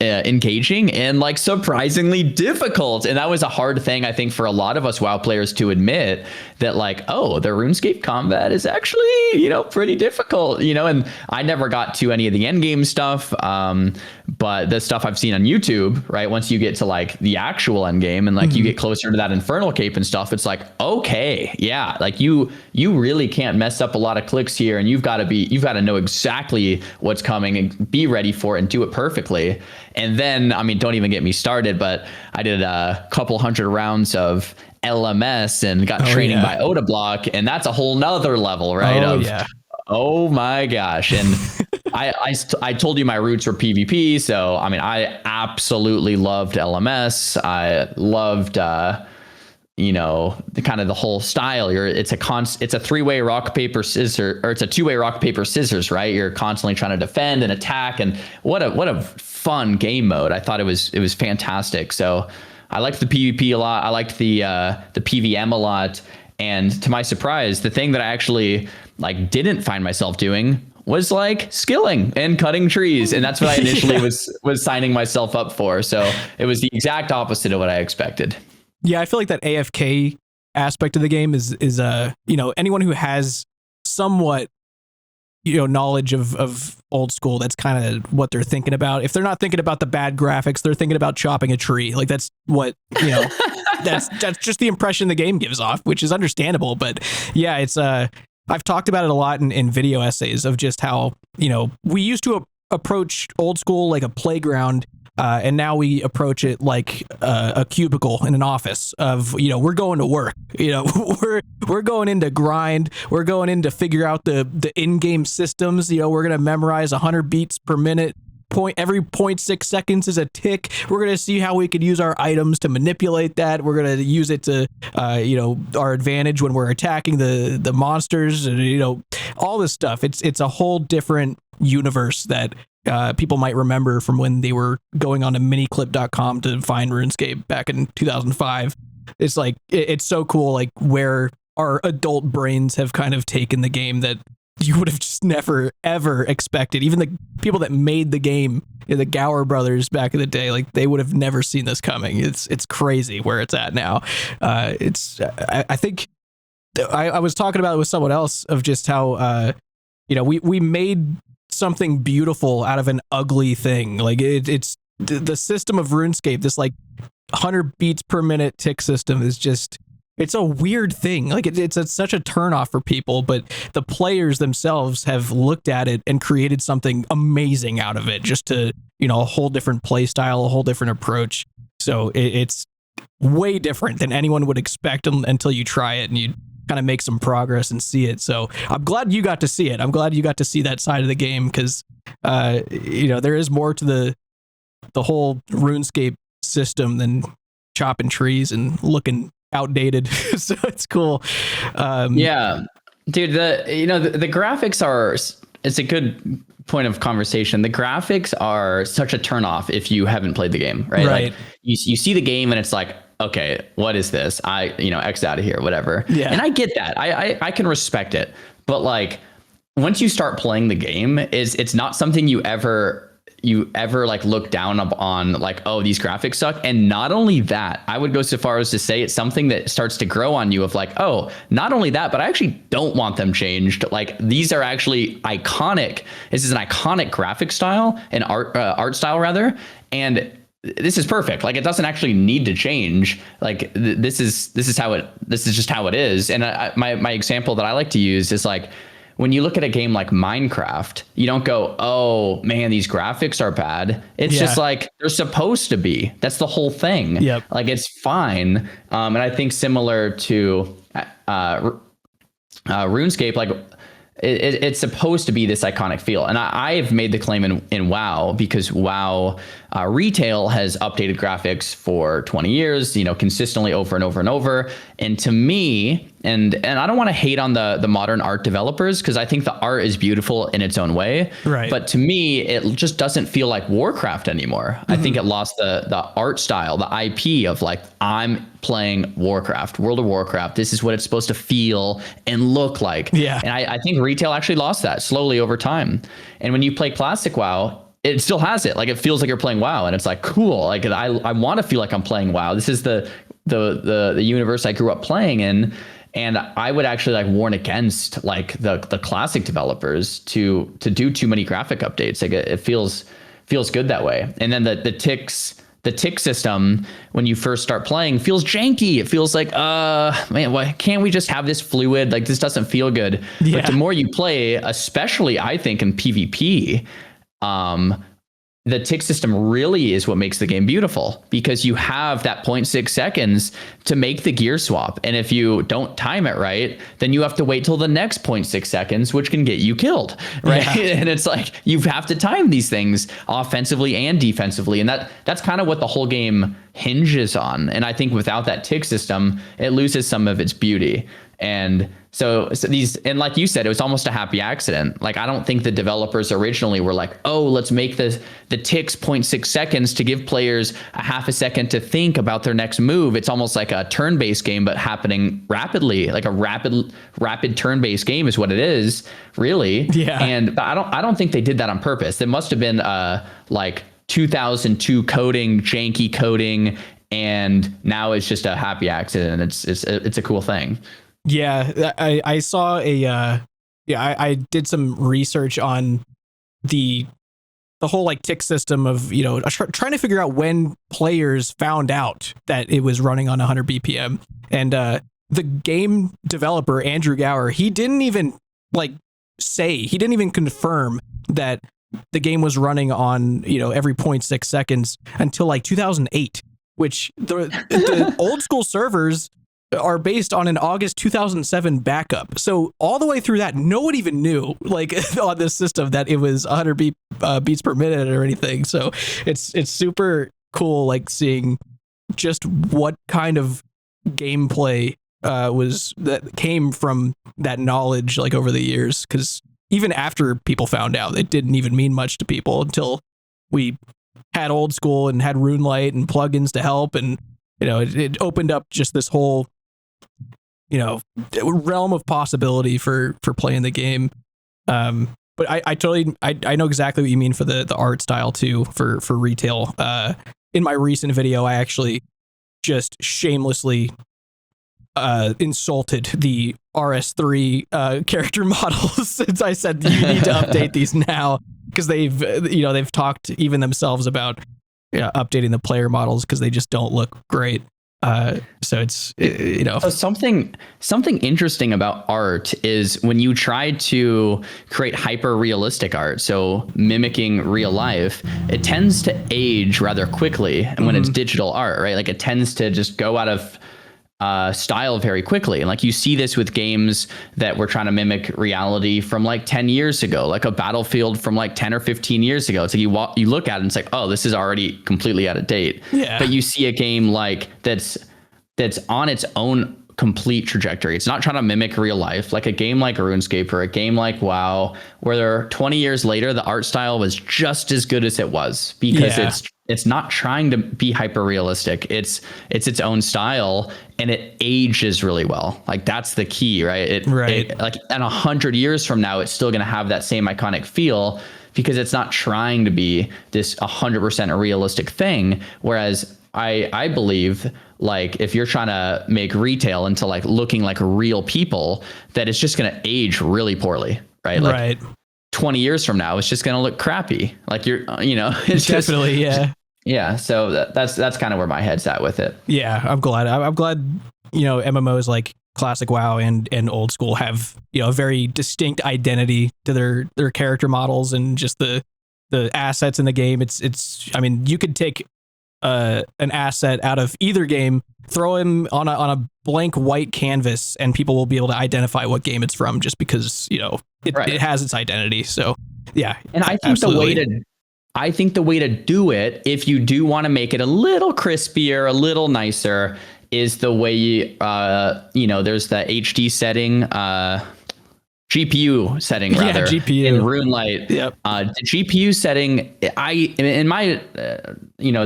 engaging, and like surprisingly difficult. And that was a hard thing, I think, for a lot of us WoW players to admit that, like, oh, the RuneScape combat is actually, pretty difficult, and I never got to any of the end game stuff. But the stuff I've seen on YouTube, right? Once you get to like the actual end game and like you get closer to that Infernal Cape and stuff, it's like, okay, yeah, like you really can't mess up a lot of clicks here, and you've got to know exactly what's coming and be ready for it and do it perfectly. And then, I mean, don't even get me started, but I did a couple hundred rounds of LMS and got training by Odablock, and that's a whole nother level, right? Oh my gosh. And I told you my roots were PvP. So, I mean, I absolutely loved LMS. I loved the kind of the whole style. It's a three-way rock paper scissors, or it's a two-way rock paper scissors, right? You're constantly trying to defend and attack, and what a fun game mode. I thought it was fantastic. So I liked the PvP a lot. I liked the PVM a lot. And to my surprise, the thing that I actually didn't find myself doing was skilling and cutting trees. And that's what I initially was signing myself up for. So it was the exact opposite of what I expected. Yeah, I feel like that AFK aspect of the game is anyone who has somewhat knowledge of old school, that's kind of what they're thinking about. If they're not thinking about the bad graphics, they're thinking about chopping a tree. That's what that's just the impression the game gives off, which is understandable. But yeah, it's I've talked about it a lot in video essays of just how we used to approach old school like a playground. And now we approach it like a cubicle in an office of, we're going to work, we're going into grind. We're going in to figure out the in-game systems. We're going to memorize 100 beats per minute. Every 0.6 seconds is a tick. We're going to see how we could use our items to manipulate that. We're going to use it to, our advantage when we're attacking the monsters and, all this stuff. It's a whole different universe that people might remember from when they were going on to miniclip.com to find RuneScape back in 2005. It's it's so cool, where our adult brains have kind of taken the game that you would have just never, ever expected. Even the people that made the game, the Gower brothers back in the day, they would have never seen this coming. It's crazy where it's at now. I think I was talking about it with someone else of just how, we made something beautiful out of an ugly thing. It's the system of RuneScape, this 100 beats per minute tick system is just, it's a weird thing. It's such a turnoff for people, but the players themselves have looked at it and created something amazing out of it, just to, a whole different play style, a whole different approach. So it's way different than anyone would expect until you try it and you kind of make some progress and see it. So I'm glad you got to see it. I'm glad you got to see that side of the game, because there is more to the whole RuneScape system than chopping trees and looking outdated. So it's cool. Yeah, dude, the graphics are, it's a good point of conversation. The graphics are such a turnoff if you haven't played the game, right? You see the game and it's okay, what is this? X out of here, whatever. Yeah. And I get that. I can respect it. But once you start playing the game, it's not something you ever look down on, oh, these graphics suck. And not only that, I would go so far as to say it's something that starts to grow on you of oh, not only that, but I actually don't want them changed. These are actually iconic. This is an iconic graphic style and art style rather. And this is perfect. It doesn't actually need to change. This is just how it is. And my example that I like to use is when you look at a game like Minecraft, you don't go, oh man, these graphics are bad. It's just they're supposed to be. That's the whole thing. Yep. It's fine. And I think similar to RuneScape, it's supposed to be this iconic feel. And I've made the claim in WoW, because WoW retail has updated graphics for 20 years, consistently over and over and over. And to me, and I don't want to hate on the modern art developers, because I think the art is beautiful in its own way. Right. But to me, it just doesn't feel like Warcraft anymore. Mm-hmm. I think it lost the art style, the IP of I'm playing Warcraft, World of Warcraft. This is what it's supposed to feel and look like. Yeah. And I think retail actually lost that slowly over time. And when you play classic WoW, it still has it. It feels like you're playing WoW, and it's cool. I want to feel like I'm playing WoW. This is the universe I grew up playing in. And I would actually warn against the classic developers to do too many graphic updates. It feels good that way. And then the tick system, when you first start playing, feels janky. It feels man, why can't we just have this fluid? This doesn't feel good. Yeah. But the more you play, especially I think in PvP, the tick system really is what makes the game beautiful, because you have that 0.6 seconds to make the gear swap. And if you don't time it right, then you have to wait till the next 0.6 seconds, which can get you killed. Right. Yeah. And it's like, you have to time these things offensively and defensively. And that's kind of what the whole game hinges on. And I think without that tick system, it loses some of its beauty. And so these, and like you said, it was almost a happy accident. Like, I don't think the developers originally were like, oh, let's make the ticks 0.6 seconds to give players a half a second to think about their next move. It's almost like a turn-based game, but happening rapidly, like a rapid turn-based game is what it is, really. Yeah. And I don't think they did that on purpose. There must have been like 2002 coding, janky coding, and now it's just a happy accident. It's a cool thing. Yeah, I saw I did some research on the whole like tick system of, trying to figure out when players found out that it was running on 100 BPM. And the game developer, Andrew Gower, he didn't even he didn't even confirm that the game was running on, every 0.6 seconds until like 2008, which the old school servers are based on an August 2007 backup. So all the way through that, no one even knew, like, on this system that it was 100 beats per minute or anything. So it's super cool, like, seeing just what kind of gameplay was that came from that knowledge, like, over the years. Because even after people found out, it didn't even mean much to people until we had Old School and had RuneLite and plugins to help, and it opened up just this whole realm of possibility for playing the game. But I know exactly what you mean for the art style too, for retail. In my recent video, I actually just shamelessly insulted the RS3 character models, since I said you need to update these now, because they've talked even themselves about updating the player models because they just don't look great. So it's, So something interesting about art is when you try to create hyper realistic art, so mimicking real life, it tends to age rather quickly. And when it's digital art, right, like, it tends to just go out of style very quickly. And like, you see this with games that were trying to mimic reality from like 10 years ago, like a Battlefield from like 10 or 15 years ago. It's like you look at it and it's like, oh, this is already completely out of date. Yeah. But you see a game like that's on its own complete trajectory. It's not trying to mimic real life, like a game like RuneScape or a game like WoW, where 20 years later the art style was just as good as it was, because it's not trying to be hyper realistic. It's its own style, and it ages really well. Like, that's the key, right? It like, and 100 years from now, it's still going to have that same iconic feel, because it's not trying to be this 100% realistic thing. Whereas I believe, like, if you're trying to make retail into like looking like real people, that it's just going to age really poorly, right? Like, 20 years from now, it's just going to look crappy. Like, it's definitely, yeah. So that's kind of where my head's at with it. Yeah, I'm glad. MMOs like classic WoW and Old School have, a very distinct identity to their character models and just the assets in the game. It's I mean, you could take an asset out of either game, throw him on a blank white canvas, and people will be able to identify what game it's from, just because it has its identity. So yeah, and I think the way to do it, if you do want to make it a little crispier, a little nicer, is the way there's the HD setting, GPU setting rather, GPU. In RuneLite. Yep. The GPU setting, in my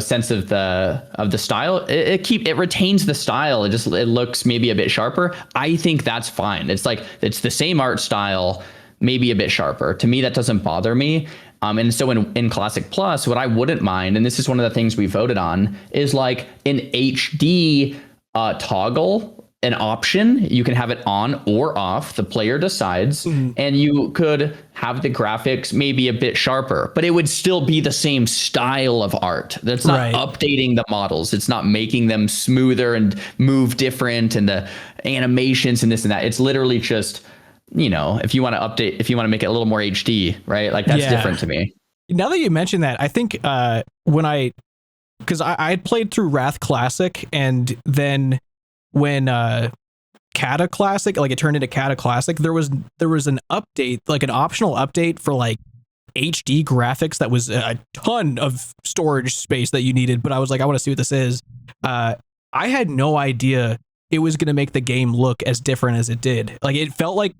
sense of the style, it retains the style. It looks maybe a bit sharper. I think that's fine. It's like, it's the same art style, maybe a bit sharper. To me, that doesn't bother me. And so in Classic Plus, what I wouldn't mind, and this is one of the things we voted on, is like an HD toggle, an option. You can have it on or off. The player decides, and you could have the graphics maybe a bit sharper, but it would still be the same style of art. That's not updating the models. It's not making them smoother and move different, and the animations and this and that. It's literally just, if you want to update, if you want to make it a little more HD, right? Like, that's different to me. Now that you mention that, I think because I had played through Wrath Classic, and then when Kata Classic, like it turned into Kata Classic, there was an update, like an optional update for like HD graphics that was a ton of storage space that you needed. But I was like, I want to see what this is. I had no idea it was going to make the game look as different as it did. Like it felt like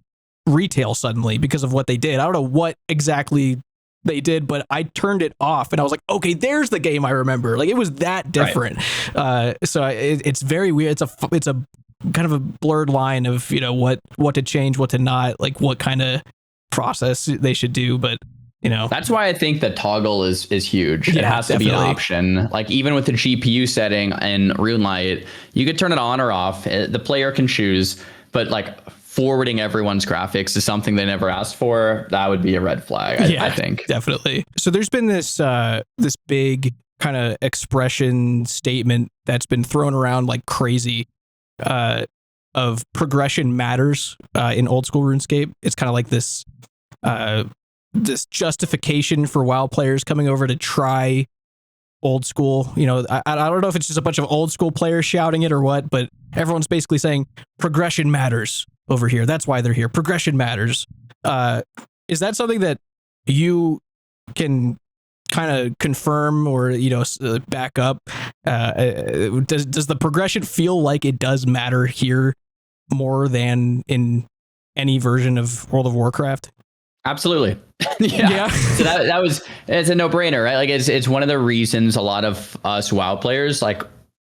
retail suddenly because of what they did. I don't know what exactly they did, but I turned it off and I was like, okay, there's the game I remember. Like it was that different. Right. So it's very weird. It's a kind of a blurred line of, you know, what to change, what to not, like what kind of process they should do. But you know, that's why I think the toggle is huge. Yeah, it has to definitely be an option. Like even with the GPU setting and RuneLight, you could turn it on or off. The player can choose, but like forwarding everyone's graphics is something they never asked for. That would be a red flag. I think definitely. So there's been this this big kind of expression statement that's been thrown around like crazy of progression matters in old school RuneScape. It's kind of like this this justification for WoW players coming over to try old school. You know, I don't know if it's just a bunch of old school players shouting it or what, but everyone's basically saying progression matters over here. That's why they're here. Progression matters. Is that something that you can kind of confirm or, you know, back up? Does the progression feel like it does matter here more than in any version of World of Warcraft? Absolutely. Yeah. So it's a no-brainer, right? Like it's one of the reasons a lot of us WoW players like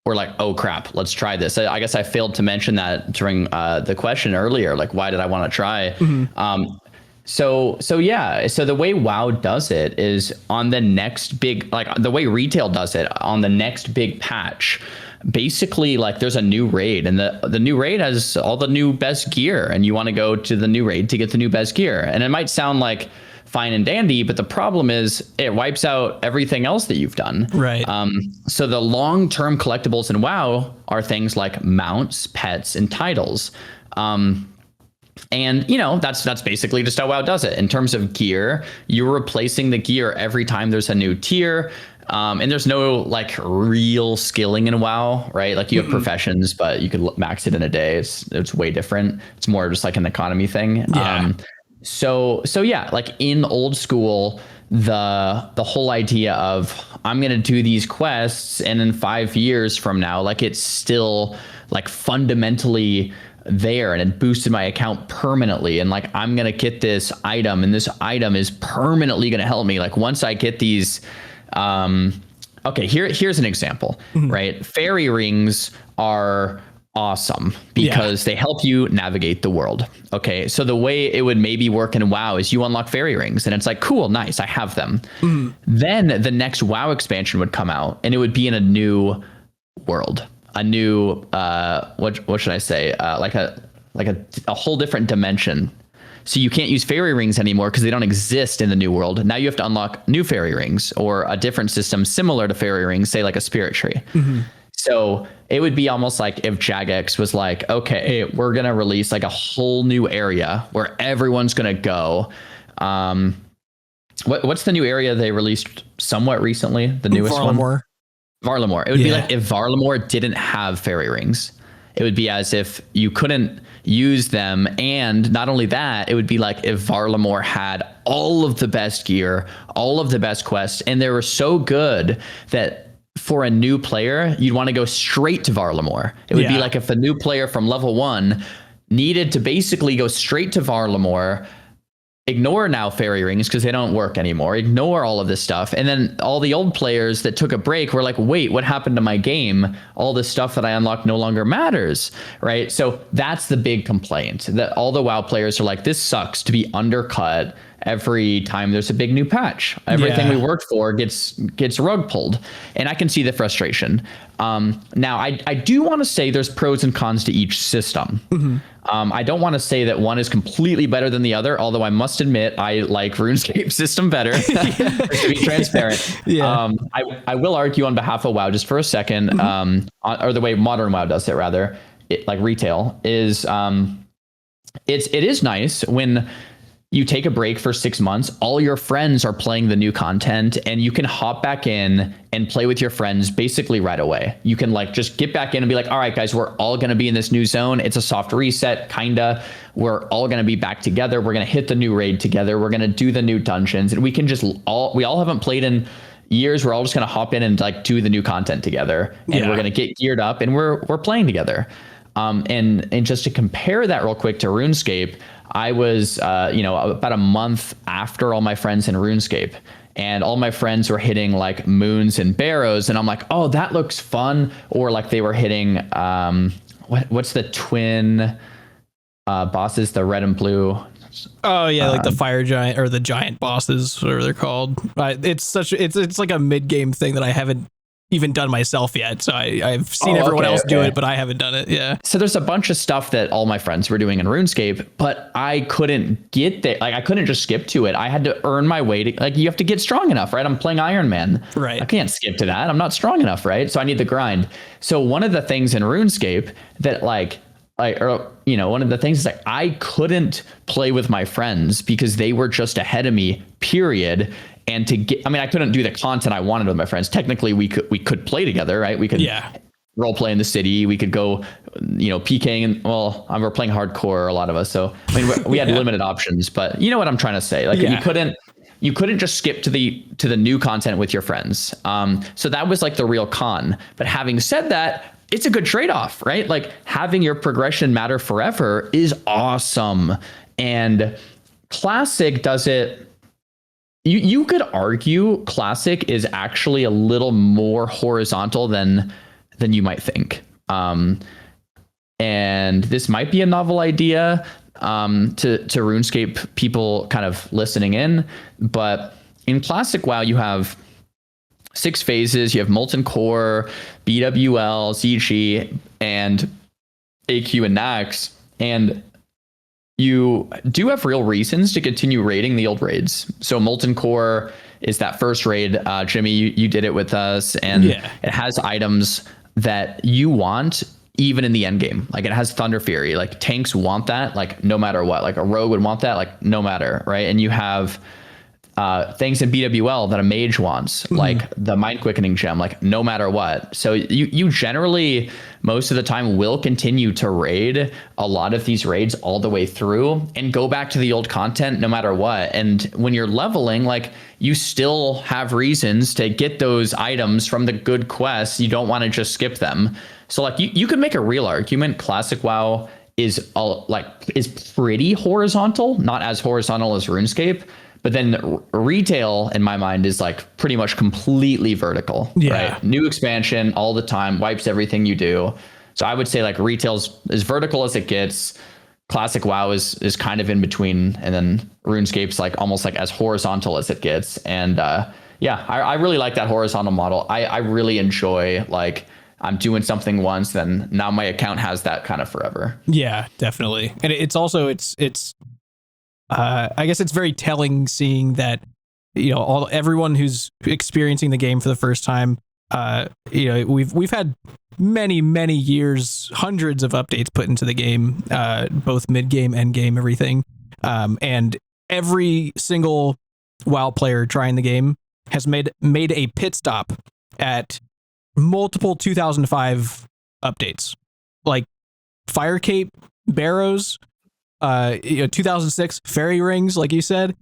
we're like, oh crap, let's try this. I guess I failed to mention that during the question earlier. Like, why did I want to try? Mm-hmm. So the way WoW does it is on the next big, like the way retail does it on the next big patch. Basically, like there's a new raid and the new raid has all the new best gear and you want to go to the new raid to get the new best gear. And it might sound like fine and dandy, but the problem is it wipes out everything else that you've done. Right. So the long-term collectibles in WoW are things like mounts, pets, and titles. And you know, that's basically just how WoW does it. In terms of gear, you're replacing the gear every time there's a new tier. And there's no like real skilling in WoW, right? Like you have professions, but you could max it in a day. It's way different. It's more just like an economy thing. Yeah. So yeah, like in old school, the whole idea of I'm going to do these quests and in 5 years from now, like it's still like fundamentally there and it boosted my account permanently. And like, I'm going to get this item and this item is permanently going to help me. Like once I get these, okay, here's an example, right? Fairy rings are awesome because they help you navigate the world. Okay, so the way it would maybe work in WoW is you unlock fairy rings and it's like, cool, nice, I have them. Then the next WoW expansion would come out and it would be in a new world, a new, what should I say? Like a whole different dimension. So you can't use fairy rings anymore because they don't exist in the new world. Now you have to unlock new fairy rings or a different system similar to fairy rings, say like a spirit tree. So it would be almost like if Jagex was like, okay, we're going to release like a whole new area where everyone's going to go. What's the new area they released somewhat recently? The newest one? Varlamore. It would be like if Varlamore didn't have fairy rings. It would be as if you couldn't use them. And not only that, it would be like if Varlamore had all of the best gear, all of the best quests, and they were so good that for a new player, you'd want to go straight to Varlamore. It would be like if a new player from level 1 needed to basically go straight to Varlamore, ignore now fairy rings because they don't work anymore, ignore all of this stuff, and then all the old players that took a break were like, wait, what happened to my game? All this stuff that I unlocked no longer matters, right? So that's the big complaint, that all the WoW players are like, this sucks to be undercut every time there's a big new patch. Everything we worked for gets rug pulled, and I can see the frustration. Now I do want to say there's pros and cons to each system. I don't want to say that one is completely better than the other, although I must admit I like RuneScape system better, to be transparent. I will argue on behalf of WoW just for a second, or the way modern WoW does it, rather, like retail is, it is nice when you take a break for 6 months, all your friends are playing the new content, and you can hop back in and play with your friends basically right away. You can like just get back in and be like, all right, guys, we're all going to be in this new zone. It's a soft reset, kinda. We're all going to be back together. We're going to hit the new raid together. We're going to do the new dungeons, and we can just we all haven't played in years. We're all just going to hop in and like do the new content together, and we're going to get geared up, and we're playing together. And just to compare that real quick to RuneScape, I was, about a month after all my friends in RuneScape, and all my friends were hitting like moons and barrows, and I'm like, oh, that looks fun. Or like they were hitting, what's the twin bosses, the red and blue? Oh yeah, like the fire giant or the giant bosses, whatever they're called. It's like a mid game thing that I haven't even done myself yet. So I've seen everyone else do it, but I haven't done it. Yeah. So there's a bunch of stuff that all my friends were doing in RuneScape, but I couldn't get there. Like I couldn't just skip to it. I had to earn my way to, like, you have to get strong enough, right? I'm playing Iron Man. Right. I can't skip to that. I'm not strong enough, right? So I need the grind. So one of the things in RuneScape that one of the things is like I couldn't play with my friends because they were just ahead of me, period. And I couldn't do the content I wanted with my friends. Technically, we could play together, right? We could role play in the city. We could go, PKing. And we're playing hardcore, a lot of us. So we had limited options. But you know what I'm trying to say? Like you couldn't just skip to the new content with your friends. So that was like the real con. But having said that, it's a good trade-off, right? Like having your progression matter forever is awesome. And Classic does it. You could argue Classic is actually a little more horizontal than you might think. And this might be a novel idea to RuneScape people kind of listening in. But in Classic WoW, you have 6 phases. You have Molten Core, BWL, ZG, and AQ and Nax. And you do have real reasons to continue raiding the old raids. So Molten Core is that first raid. Jimmy, you did it with us, and it has items that you want even in the end game. Like it has Thunder Fury. Like tanks want that, like no matter what. Like a rogue would want that, like no matter, right? And you have things in BWL that a mage wants, like the Mind Quickening gem, like no matter what. So you generally, most of the time, will continue to raid a lot of these raids all the way through and go back to the old content no matter what. And when you're leveling, like you still have reasons to get those items from the good quests. You don't want to just skip them. So like you could make a real argument Classic WoW is pretty horizontal, not as horizontal as RuneScape. But then retail, in my mind, is like pretty much completely vertical, right? New expansion all the time, wipes everything you do. So I would say like retail's as vertical as it gets. Classic WoW is kind of in between, and then RuneScape's like almost like as horizontal as it gets. And I really like that horizontal model. I really enjoy like I'm doing something once, then now my account has that kind of forever. Yeah, definitely. And it's also it's I guess it's very telling seeing that, everyone who's experiencing the game for the first time, we've had many years, hundreds of updates put into the game, both mid game, end game, everything. And every single WoW player trying the game has made a pit stop at multiple 2005 updates, like Fire Cape, Barrows, 2006 fairy rings, like you said.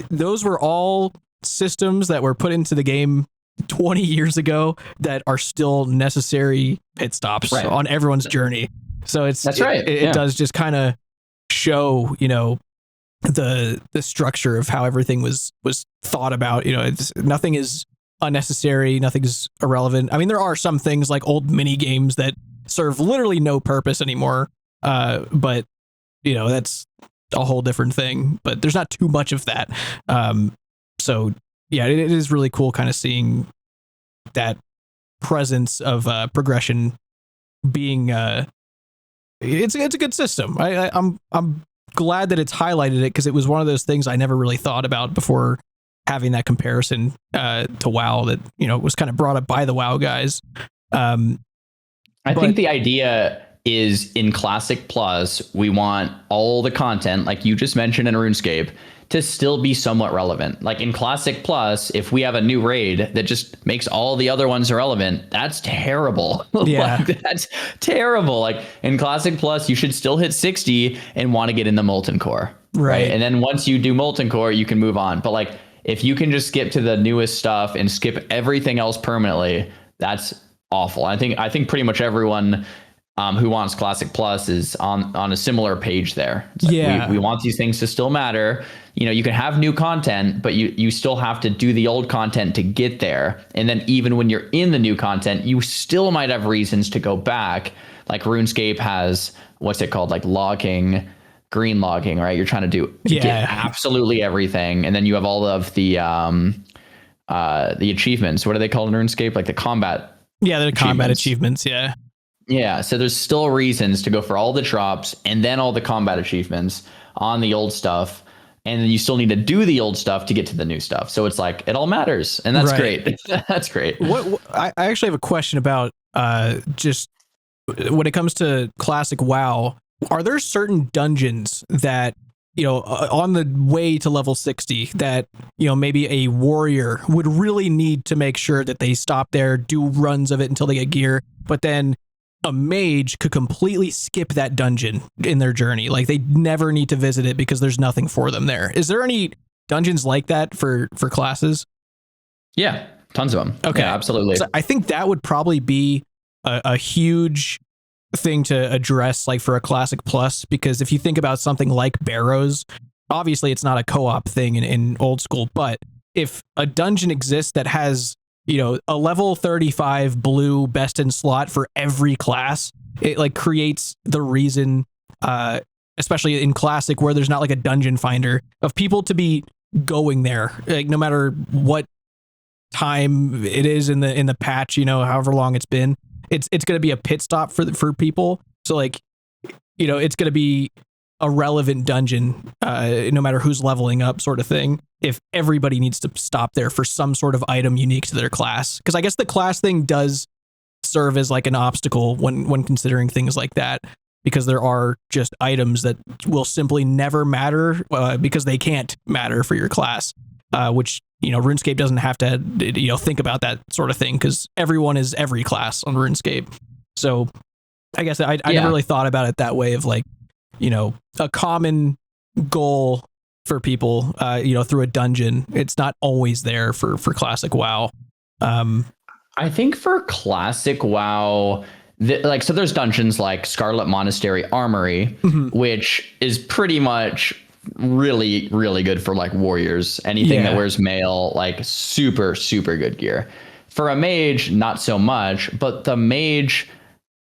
Those were all systems that were put into the game 20 years ago that are still necessary pit stops on everyone's journey. So it does just kind of show, the structure of how everything was thought about. Nothing is unnecessary, nothing's irrelevant. I mean, there are some things like old mini games that serve literally no purpose anymore, but that's a whole different thing, but there's not too much of that. So yeah, it is really cool kind of seeing that presence of progression being it's a good system. I'm glad that it's highlighted it, because it was one of those things I never really thought about before having that comparison to WoW that was kind of brought up by the WoW guys. I think the idea is in Classic Plus, we want all the content, like you just mentioned in RuneScape, to still be somewhat relevant. Like in Classic Plus, if we have a new raid that just makes all the other ones irrelevant, that's terrible. Yeah. Like, that's terrible. Like in Classic Plus, you should still hit 60 and want to get into Molten Core. Right. And then once you do Molten Core, you can move on. But like if you can just skip to the newest stuff and skip everything else permanently, that's awful. I think pretty much everyone who wants Classic Plus is on a similar page there. It's like we want these things to still matter. You know, you can have new content, but you still have to do the old content to get there. And then even when you're in the new content, you still might have reasons to go back. Like RuneScape has, what's it called? Like logging, green logging, right? You're trying to get absolutely everything. And then you have all of the achievements. What are they called in RuneScape? Like the combat. Yeah, the combat achievements. Yeah. Yeah, so there's still reasons to go for all the drops and then all the combat achievements on the old stuff. And then you still need to do the old stuff to get to the new stuff. So it's like, it all matters. And that's great. That's great. I actually have a question about just when it comes to Classic WoW, are there certain dungeons that, you know, on the way to level 60 that, you know, maybe a warrior would really need to make sure that they stop there, do runs of it until they get gear, but then a mage could completely skip that dungeon in their journey. Like they never need to visit it because there's nothing for them there. Is there any dungeons like that for classes? Yeah, tons of them. Okay, yeah, absolutely. So I think that would probably be a huge thing to address, like for a Classic Plus, because if you think about something like Barrows, obviously it's not a co-op thing in Old School, but if a dungeon exists that has, you know, a level 35 blue best in slot for every class, it like creates the reason, especially in Classic where there's not like a dungeon finder, of people to be going there, like no matter what time it is in the patch, you know, however long it's been, it's going to be a pit stop for people. So like, you know, it's going to be a relevant dungeon, no matter who's leveling up, sort of thing, if everybody needs to stop there for some sort of item unique to their class. Because I guess the class thing does serve as like an obstacle when considering things like that, because there are just items that will simply never matter because they can't matter for your class, which, you know, RuneScape doesn't have to, you know, think about that sort of thing because everyone is every class on RuneScape. So I guess I never really thought about it that way of like, you know, a common goal for people, you know, through a dungeon. It's not always there for Classic WoW. I think for Classic WoW, so there's dungeons like Scarlet Monastery Armory, which is pretty much really, really good for like warriors. Anything that wears mail, like super, super good gear. For a mage, not so much, but the mage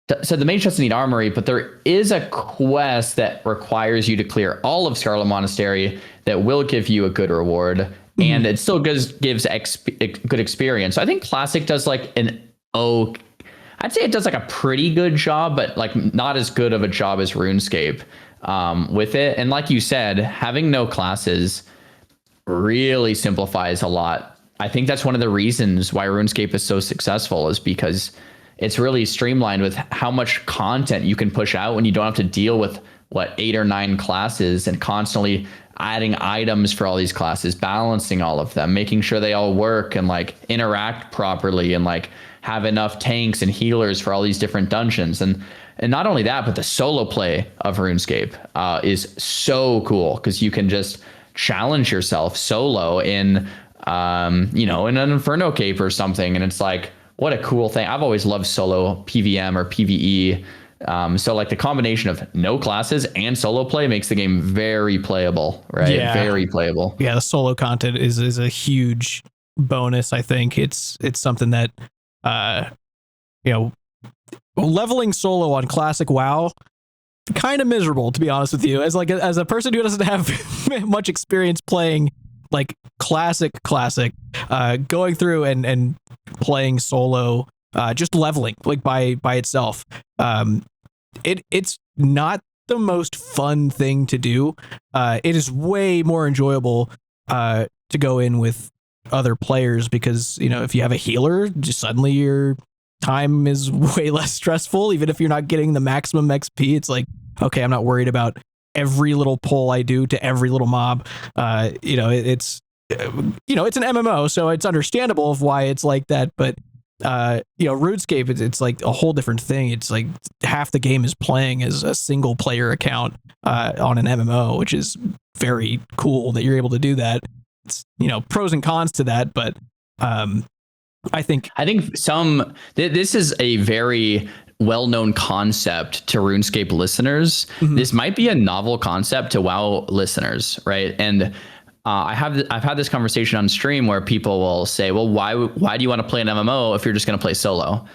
doesn't need armory, but there is a quest that requires you to clear all of Scarlet Monastery that will give you a good reward, and it still gives good experience. So I think Classic does like I'd say it does like a pretty good job, but like not as good of a job as RuneScape with it. And like you said, having no classes really simplifies a lot. I think that's one of the reasons why RuneScape is so successful, is because it's really streamlined with how much content you can push out when you don't have to deal with 8 or 9 classes and constantly adding items for all these classes, balancing all of them, making sure they all work and like interact properly and like have enough tanks and healers for all these different dungeons. And not only that, but the solo play of RuneScape is so cool because you can just challenge yourself solo in, you know, in an Inferno Cape or something. And it's like, what a cool thing. I've always loved solo PVM or PvE. So like the combination of no classes and solo play makes the game very playable, right? Yeah. Very playable. Yeah, the solo content is a huge bonus. I think it's something that, you know, leveling solo on Classic WoW, kind of miserable, to be honest with you. As a person who doesn't have much experience playing like classic, going through and playing solo, just leveling like by itself. It's not the most fun thing to do. It is way more enjoyable to go in with other players because, you know, if you have a healer, just suddenly your time is way less stressful. Even if you're not getting the maximum XP, it's like, okay, I'm not worried about every little pull I do to every little mob. It's it's an MMO, so it's understandable of why it's like that. But RuneScape, it's like a whole different thing. It's like half the game is playing as a single player account on an MMO, which is very cool that you're able to do that. It's pros and cons to that, but I think this is a very well-known concept to RuneScape listeners. Mm-hmm. This might be a novel concept to WoW listeners, right? And I've had this conversation on stream where people will say, well, why do you want to play an MMO if you're just going to play solo?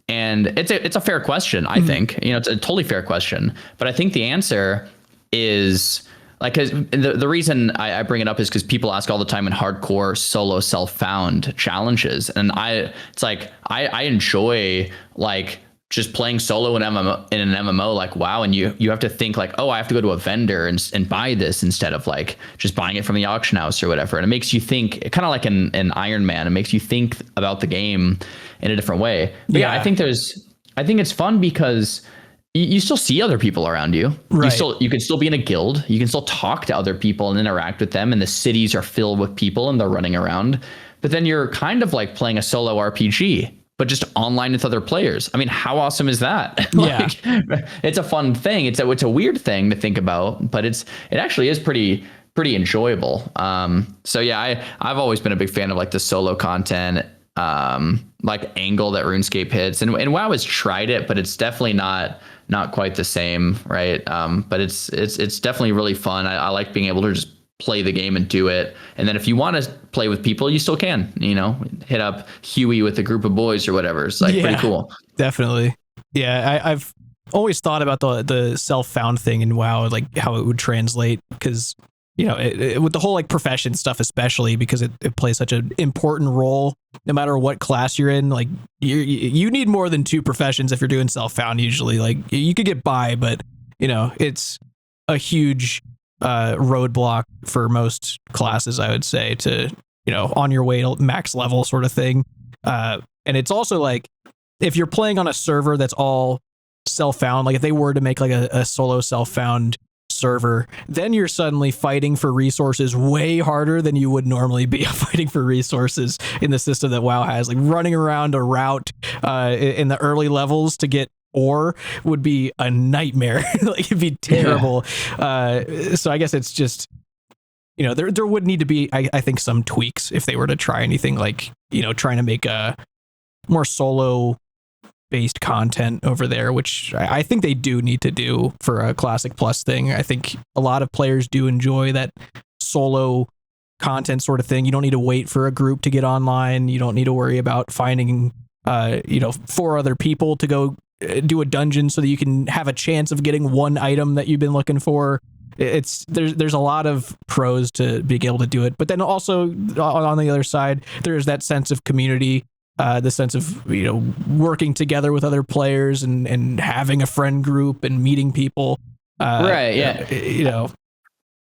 And it's a fair question. I think, it's a totally fair question, but I think the answer is like, cause the reason I bring it up is because people ask all the time in hardcore solo self-found challenges. And I enjoy like just playing solo in an MMO like WoW, and you have to think like, oh, I have to go to a vendor and buy this instead of like just buying it from the auction house or whatever. And it makes you think, kind of like an Iron Man, it makes you think about the game in a different way. But yeah, I think it's fun because you still see other people around you. Right. You can still be in a guild. You can still talk to other people and interact with them. And the cities are filled with people and they're running around. But then you're kind of like playing a solo RPG, but just online with other players. I mean, how awesome is that? It's a fun thing. It's a weird thing to think about, but it actually is pretty enjoyable. So yeah, I've always been a big fan of like the solo content, like angle that RuneScape hits, and WoW has tried it, but it's definitely not quite the same, right? But it's definitely really fun. I like being able to just play the game and do it. And then if you want to play with people, you still can, hit up Huey with a group of boys or whatever. It's like pretty cool. Definitely. Yeah. I've always thought about the self-found thing in WoW, like how it would translate, because, with the whole like profession stuff, especially because it plays such an important role, no matter what class you're in. Like you need more than 2 professions if you're doing self-found usually. Like you could get by, but it's a huge roadblock for most classes, I would say, to on your way to max level sort of thing. And it's also like if you're playing on a server that's all self-found, like if they were to make like a solo self-found server, then you're suddenly fighting for resources way harder than you would normally be fighting for resources in the system that WoW has. Like running around a route in the early levels to get ore would be a nightmare. Like it'd be terrible. So I guess it's just, there would need to be, I think, some tweaks if they were to try anything like, trying to make a more solo based content over there, which I think they do need to do for a Classic Plus thing. I think a lot of players do enjoy that solo content sort of thing. You don't need to wait for a group to get online. You don't need to worry about finding 4 other people to go do a dungeon so that you can have a chance of getting one item that you've been looking for. There's a lot of pros to being able to do it, but then also on the other side, there's that sense of community, the sense of working together with other players and having a friend group and meeting people. Right. Yeah.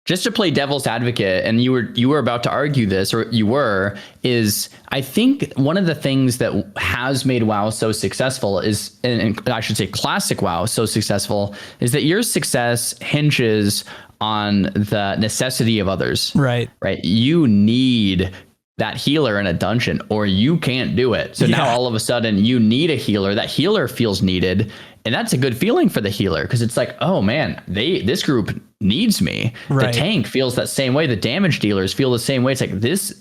Just to play devil's advocate, and you were about to argue this, or is I think one of the things that has made WoW so successful is, and I should say classic WoW so successful, is that your success hinges on the necessity of others. Right. You need that healer in a dungeon or you can't do it. So now all of a sudden you need a healer. That healer feels needed. And that's a good feeling for the healer, because it's like, oh man, this group needs me. Right. The tank feels that same way. The damage dealers feel the same way. It's like this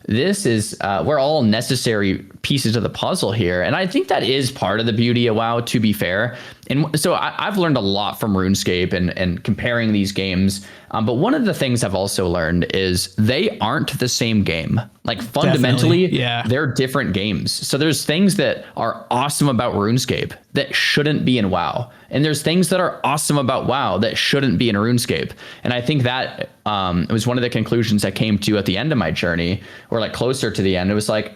is we're all necessary pieces of the puzzle here. And I think that is part of the beauty of WoW, to be fair. And so I've learned a lot from RuneScape and comparing these games. But one of the things I've also learned is they aren't the same game. Like fundamentally, they're different games. So there's things that are awesome about RuneScape that shouldn't be in WoW. And there's things that are awesome about WoW that shouldn't be in RuneScape. And I think that was one of the conclusions I came to at the end of my journey, or like closer to the end. It was like,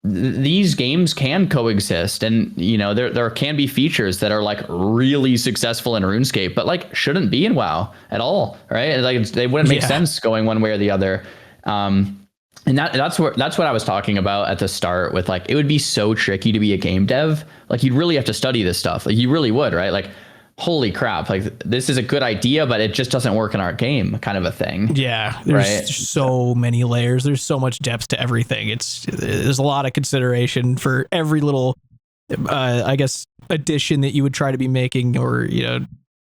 these games can coexist, and there can be features that are like really successful in RuneScape, but like shouldn't be in WoW at all, right? Like they wouldn't make sense going one way or the other. And that's what I was talking about at the start with, like, it would be so tricky to be a game dev. Like you'd really have to study this stuff. Like you really would, right? Like holy crap, like this is a good idea, but it just doesn't work in our game, kind of a thing. Yeah, there's Right. so many layers. There's so much depth to everything. There's a lot of consideration for every little, I guess, addition that you would try to be making, or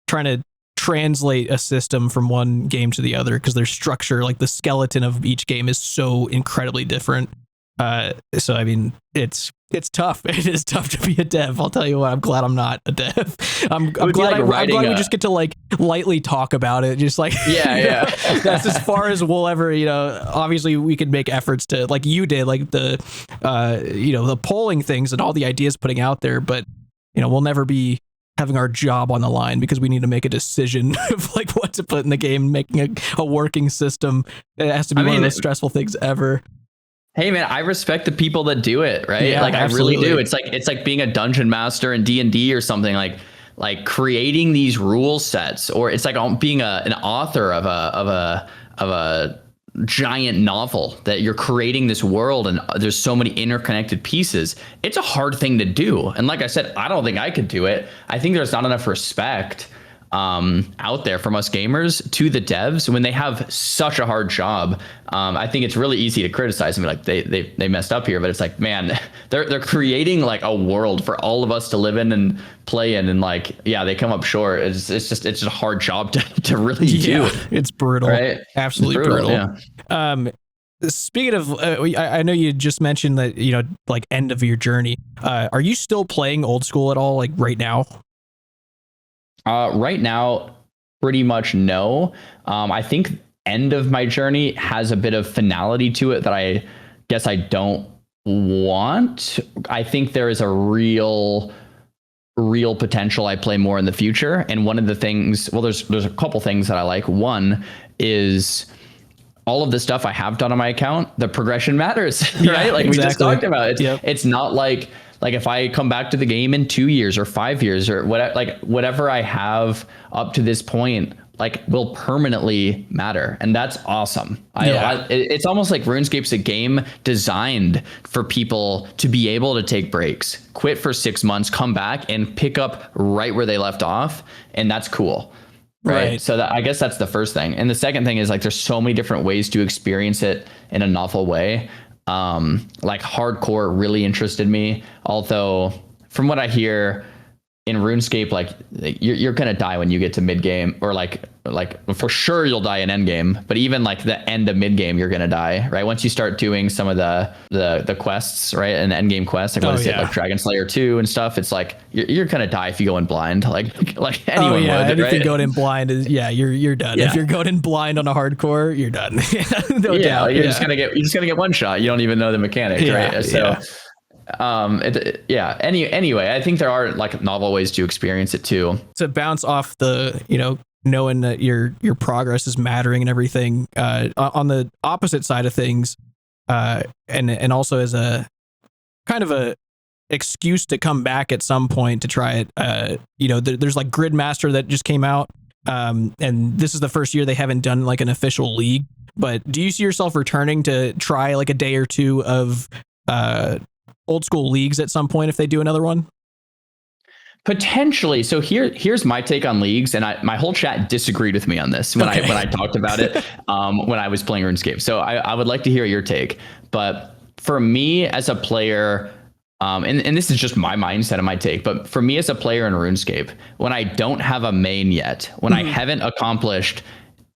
trying to translate a system from one game to the other, because their structure, like the skeleton of each game, is so incredibly different. So I mean, it's tough. It is tough to be a dev. I'll tell you what. I'm glad I'm not a dev. I'm glad we just get to like lightly talk about it. Just like yeah. That's as far as we'll ever. Obviously we could make efforts to, like you did, like the the polling things and all the ideas putting out there. But we'll never be having our job on the line because we need to make a decision of like what to put in the game. Making a working system, it has to be one of the most stressful things ever. Hey man, I respect the people that do it, right? Yeah, like absolutely. I really do. It's like being a dungeon master in D&D or something, like creating these rule sets, or it's like being an author of a giant novel that you're creating this world, and there's so many interconnected pieces. It's a hard thing to do. And like I said, I don't think I could do it. I think there's not enough respect out there from us gamers to the devs when they have such a hard job. I think it's really easy to criticize them, like they messed up here, but it's like, man, they're creating like a world for all of us to live in and play in, and like, yeah, they come up short. It's just a hard job to really do. It's brutal, right? Absolutely it's brutal. Yeah. Speaking of, I know you just mentioned that like end of your journey. Are you still playing Old School at all, like right now? Right now, pretty much no. I think end of my journey has a bit of finality to it that I guess I don't want. I think there is a real potential I play more in the future. And one of the things, well, there's a couple things that I like. One is all of the stuff I have done on my account, the progression matters, right? Like we just talked about. It's not like if I come back to the game in 2 years or 5 years or whatever I have up to this point, like will permanently matter. And that's awesome. It's almost like RuneScape's a game designed for people to be able to take breaks, quit for 6 months, come back and pick up right where they left off. And that's cool. Right. So I guess that's the first thing. And the second thing is like, there's so many different ways to experience it in a novel way. Like hardcore really interested me. Although from what I hear in RuneScape, like you're going to die when you get to mid game, or like for sure you'll die in end game, but even like the end of mid game, you're going to die, right? Once you start doing some of the quests, right? And the end game quests, like like Dragon Slayer 2 and stuff, it's like you're going to die if you go in blind, like anyone would, anything right? going in blind is you're done. If you're going in blind on a hardcore, you're done. No doubt. You're just gonna get one shot. You don't even know the mechanic, right? So anyway, I think there are like novel ways to experience it too. To bounce off the knowing that your progress is mattering and everything, on the opposite side of things, and also as a kind of a excuse to come back at some point to try it. There's like Gridmaster that just came out, and this is the first year they haven't done like an official league. But do you see yourself returning to try like a day or two of Old School leagues at some point if they do another one? Potentially. So here's my take on leagues, and my whole chat disagreed with me on this when I talked about it when I was playing RuneScape. So I would like to hear your take. But for me as a player, and this is just my mindset and my take, but for me as a player in RuneScape, when I don't have a main yet, when I haven't accomplished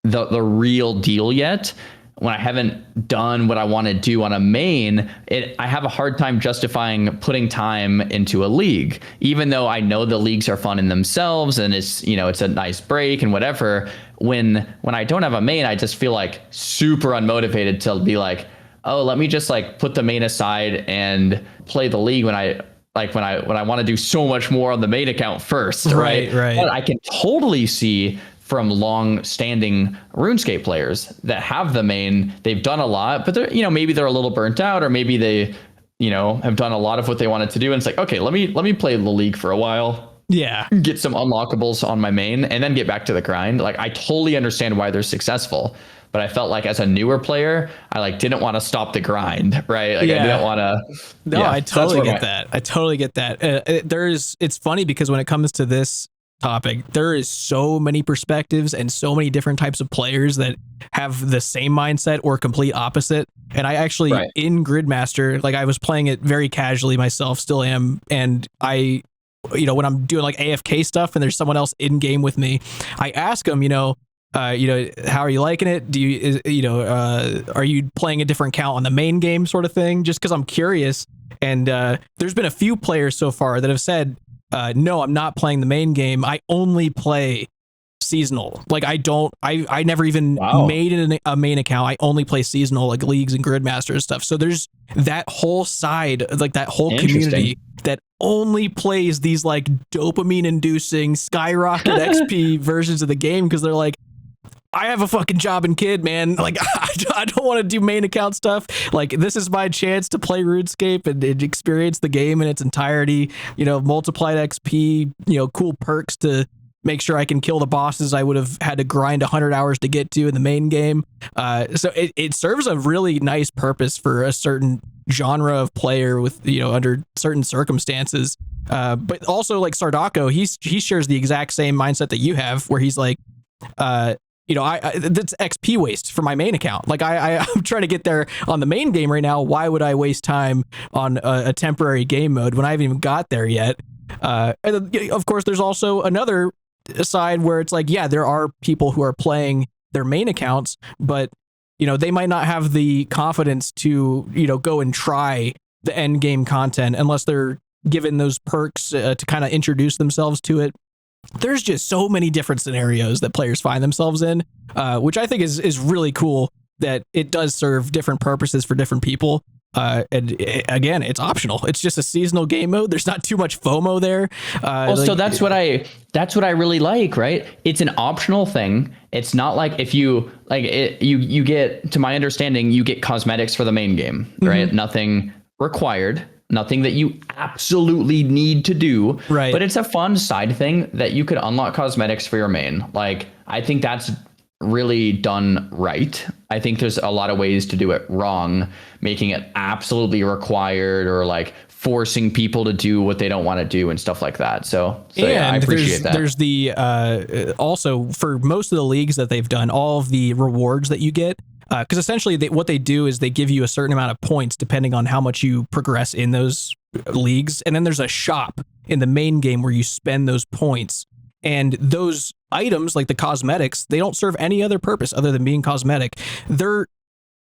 the real deal yet, when I haven't done what I want to do on a main, I have a hard time justifying putting time into a league, even though I know the leagues are fun in themselves and it's a nice break and whatever. When I don't have a main, I just feel like super unmotivated to be like, oh, let me just like put the main aside and play the league when I want to do so much more on the main account first, right? But I can totally see from long-standing RuneScape players that have the main, they've done a lot, but they're, maybe they're a little burnt out, or maybe they, have done a lot of what they wanted to do. And it's like, okay, let me play the league for a while. Yeah. Get some unlockables on my main and then get back to the grind. Like I totally understand why they're successful, but I felt like as a newer player, I didn't want to stop the grind, right? Like I didn't want to. No, I totally get that. I totally get that. It's funny because when it comes to this topic. There is so many perspectives and so many different types of players that have the same mindset or complete opposite. And I actually, in Gridmaster, like I was playing it very casually myself, still am. And I, when I'm doing like AFK stuff and there's someone else in game with me, I ask them, how are you liking it? Do you, are you playing a different count on the main game sort of thing? Just because I'm curious. And there's been a few players so far that have said, no, I'm not playing the main game. I only play seasonal. Like I never even made a main account. I only play seasonal, like leagues and Gridmaster and stuff. So there's that whole side, like that whole community that only plays these like dopamine inducing skyrocket XP versions of the game because they're like, I have a fucking job and kid, man. Like, I don't want to do main account stuff. Like, this is my chance to play RuneScape and experience the game in its entirety. Multiplied XP, cool perks to make sure I can kill the bosses I would have had to grind 100 hours to get to in the main game. So it serves a really nice purpose for a certain genre of player with, under certain circumstances. But also, like, Sardako, he shares the exact same mindset that you have, where he's like, that's XP waste for my main account. Like I'm trying to get there on the main game right now. Why would I waste time on a temporary game mode when I haven't even got there yet? And then, of course, there's also another side where it's like, yeah, there are people who are playing their main accounts, but they might not have the confidence to go and try the end game content unless they're given those perks to kind of introduce themselves to it. There's just so many different scenarios that players find themselves in, which I think is really cool that it does serve different purposes for different people. Again, it's optional. It's just a seasonal game mode. There's not too much FOMO there. So that's what I really like, right? It's an optional thing. It's not like if you like it, you get, to my understanding, you get cosmetics for the main game, right? Mm-hmm. Nothing required. Nothing that you absolutely need to do, right? But it's a fun side thing that you could unlock cosmetics for your main. Like, I think that's really done right. I think there's a lot of ways to do it wrong, making it absolutely required or like forcing people to do what they don't want to do and stuff like that. So yeah, I appreciate that. There's the also for most of the leagues that they've done, all of the rewards that you get. Because essentially what they do is they give you a certain amount of points depending on how much you progress in those leagues. And then there's a shop in the main game where you spend those points. And those items, like the cosmetics, they don't serve any other purpose other than being cosmetic. They're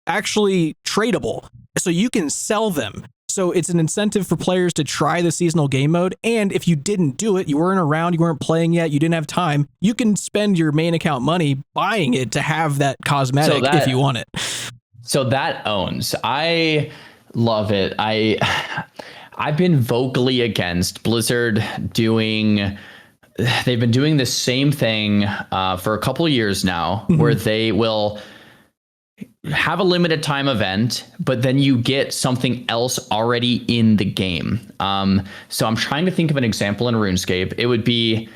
actually tradable. So you can sell them. So it's an incentive for players to try the seasonal game mode. And if you didn't do it, you weren't around, you weren't playing yet, you didn't have time, you can spend your main account money buying it to have that cosmetic if you want it. So that owns. I love it. I've been vocally against Blizzard doing... They've been doing the same thing for a couple of years now, where they will have a limited time event, but then you get something else already in the game. So I'm trying to think of an example in RuneScape. It would be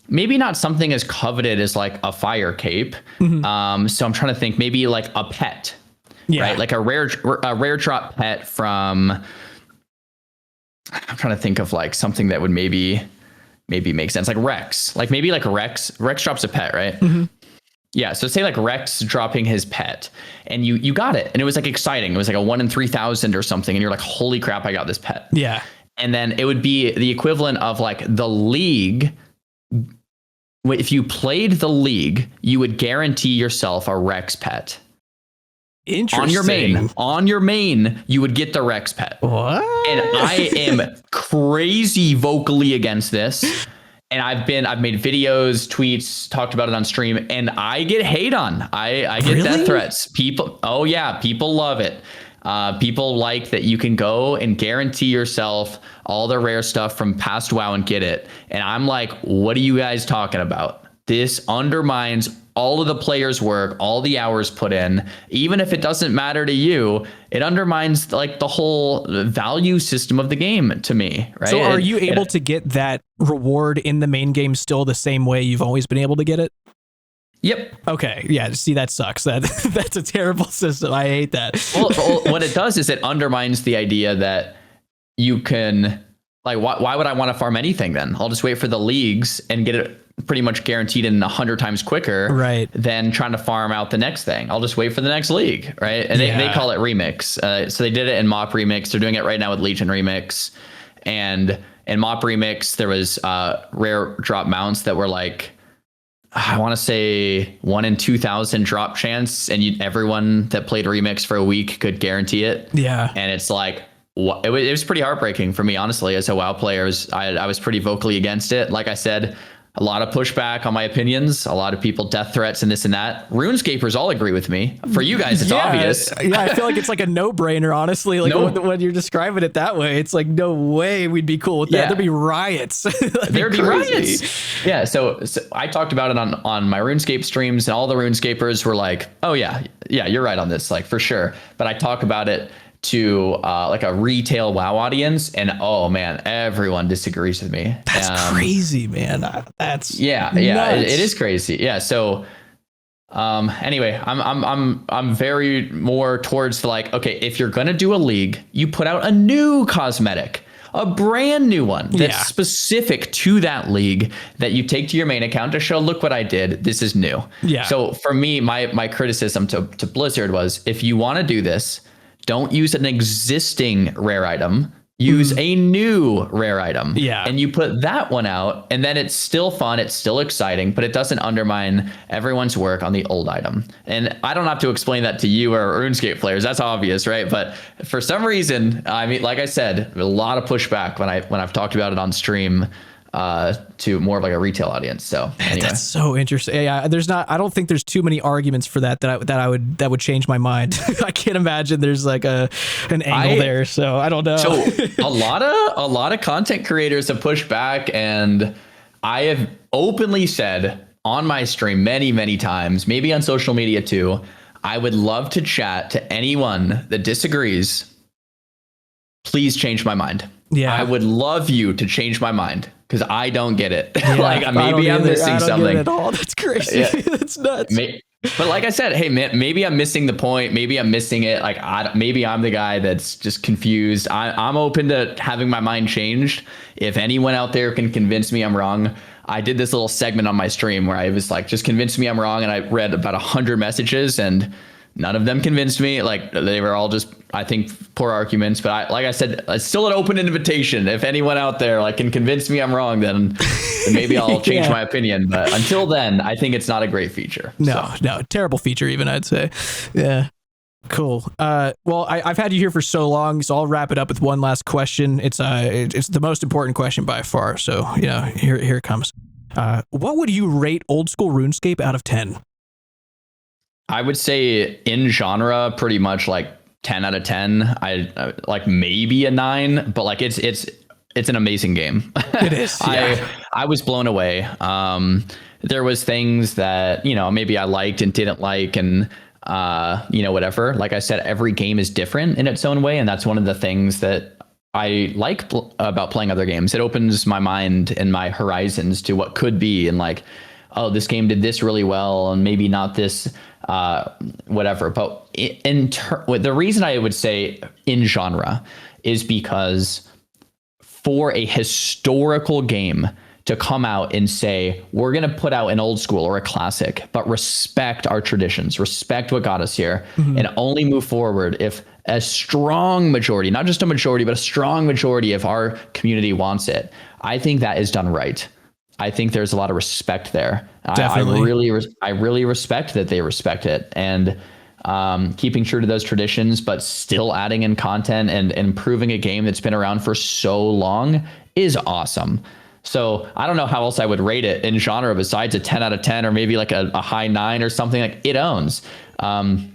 maybe not something as coveted as like a fire cape. So I'm trying to think maybe like a pet, right? Like a rare drop pet from, I'm trying to think of like something that would maybe make sense. Like Rex, like maybe like Rex drops a pet, right? Yeah, so say like Rex dropping his pet, and you got it, and it was like exciting. It was like a 1 in 3,000 or something, and you're like, holy crap, I got this pet. Yeah. And then it would be the equivalent of like the league. If you played the league, you would guarantee yourself a Rex pet. Interesting. On your main, you would get the Rex pet. What? And I am crazy vocally against this. And I've made videos, tweets, talked about it on stream, and I get hate on. I get death threats. People love it. People like that you can go and guarantee yourself all the rare stuff from past WoW and get it. And I'm like, what are you guys talking about? This undermines all of the players' work, all the hours put in. Even if it doesn't matter to you, it undermines like the whole value system of the game to me, right? So are you able to get that reward in the main game still the same way you've always been able to get it? Yep. Okay. Yeah. See, that sucks. That's a terrible system. I hate that. Well, what it does is it undermines the idea that you can Like, why would I want to farm anything then? I'll just wait for the leagues and get it pretty much guaranteed in 100 times quicker than trying to farm out the next thing. I'll just wait for the next league, right? And they call it Remix. So they did it in Mop Remix. They're doing it right now with Legion Remix. And in Mop Remix, there was rare drop mounts that were like, I want to say 1 in 2,000 drop chance, and everyone that played Remix for a week could guarantee it. Yeah. And it's like, it was pretty heartbreaking for me, honestly, as a WoW player. I was pretty vocally against it. Like I said, a lot of pushback on my opinions, a lot of people death threats and this and that. RuneScapers all agree with me. For you guys, it's obvious. Yeah, I feel like it's like a no-brainer, honestly. Like when you're describing it that way, it's like, no way we'd be cool with that. There'd be riots. There'd be riots. Yeah, so I talked about it on my RuneScape streams, and all the RuneScapers were like, oh yeah, you're right on this, like for sure. But I talk about it to like a retail WoW audience, and oh man, everyone disagrees with me. That's crazy, man. That's nuts. It is crazy. Yeah. So anyway, I'm very more towards the like, okay, if you're gonna do a league, you put out a new cosmetic, a brand new one that's specific to that league that you take to your main account to show, look what I did. This is new. Yeah. So for me, my criticism to Blizzard was, if you want to do this, don't use an existing rare item. Use a new rare item. Yeah. And you put that one out, and then it's still fun. It's still exciting, but it doesn't undermine everyone's work on the old item. And I don't have to explain that to you or RuneScape players. That's obvious, right? But for some reason, I mean, like I said, a lot of pushback when I've talked about it on stream to more of like a retail audience. So anyway. That's so interesting. Yeah, I don't think there's too many arguments for that that would change my mind. I can't imagine there's like an angle there. So I don't know. So a lot of content creators have pushed back, and I have openly said on my stream many, many times, maybe on social media too, I would love to chat to anyone that disagrees. Please change my mind. Yeah. I would love you to change my mind, because I don't get it. Yeah, like maybe I'm missing something. Get it at all. That's crazy. Yeah. That's nuts. But like I said, hey man, maybe I'm missing the point. Maybe I'm missing it. Like maybe I'm the guy that's just confused. I'm open to having my mind changed. If anyone out there can convince me I'm wrong. I did this little segment on my stream where I was like, just convince me I'm wrong. And I read about 100 messages, and none of them convinced me. Like they were all just, I think, poor arguments. But like I said, it's still an open invitation. If anyone out there like can convince me I'm wrong, then maybe I'll change my opinion. But until then, I think it's not a great feature. No, terrible feature even, I'd say. Yeah. Cool. Well, I've had you here for so long, so I'll wrap it up with one last question. It's the most important question by far. So, here it comes. What would you rate Old School RuneScape out of 10? I would say in genre, pretty much like 10 out of 10. I like maybe a 9, but like it's an amazing game. It is. Yeah. I was blown away. There was things that, maybe I liked and didn't like, and whatever. Like I said, every game is different in its own way, and that's one of the things that I like about playing other games. It opens my mind and my horizons to what could be, and like, oh, this game did this really well, and maybe not this, whatever. But the reason I would say in genre is because for a historical game to come out and say, we're going to put out an old school or a classic, but respect our traditions, respect what got us here, and only move forward if a strong majority, not just a majority, but a strong majority of our community wants it. I think that is done right. I think there's a lot of respect there. Definitely. I really respect that they respect it, and keeping true to those traditions, but still adding in content and improving a game that's been around for so long is awesome. So I don't know how else I would rate it in genre besides a 10 out of 10, or maybe like a high 9 or something. Like it owns. It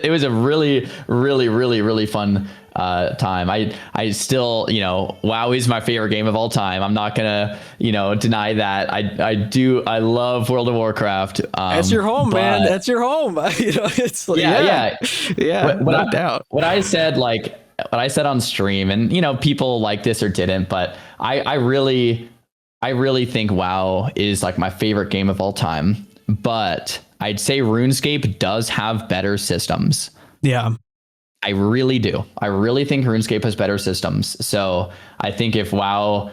was a really fun time. I still, WoW is my favorite game of all time. I'm not gonna, deny that. I love World of Warcraft. That's your home, man. That's your home. It's like, no doubt. What I said on stream, and people like this or didn't, but I really think WoW is like my favorite game of all time. But I'd say RuneScape does have better systems. Yeah. I really do. I really think RuneScape has better systems. So I think if WoW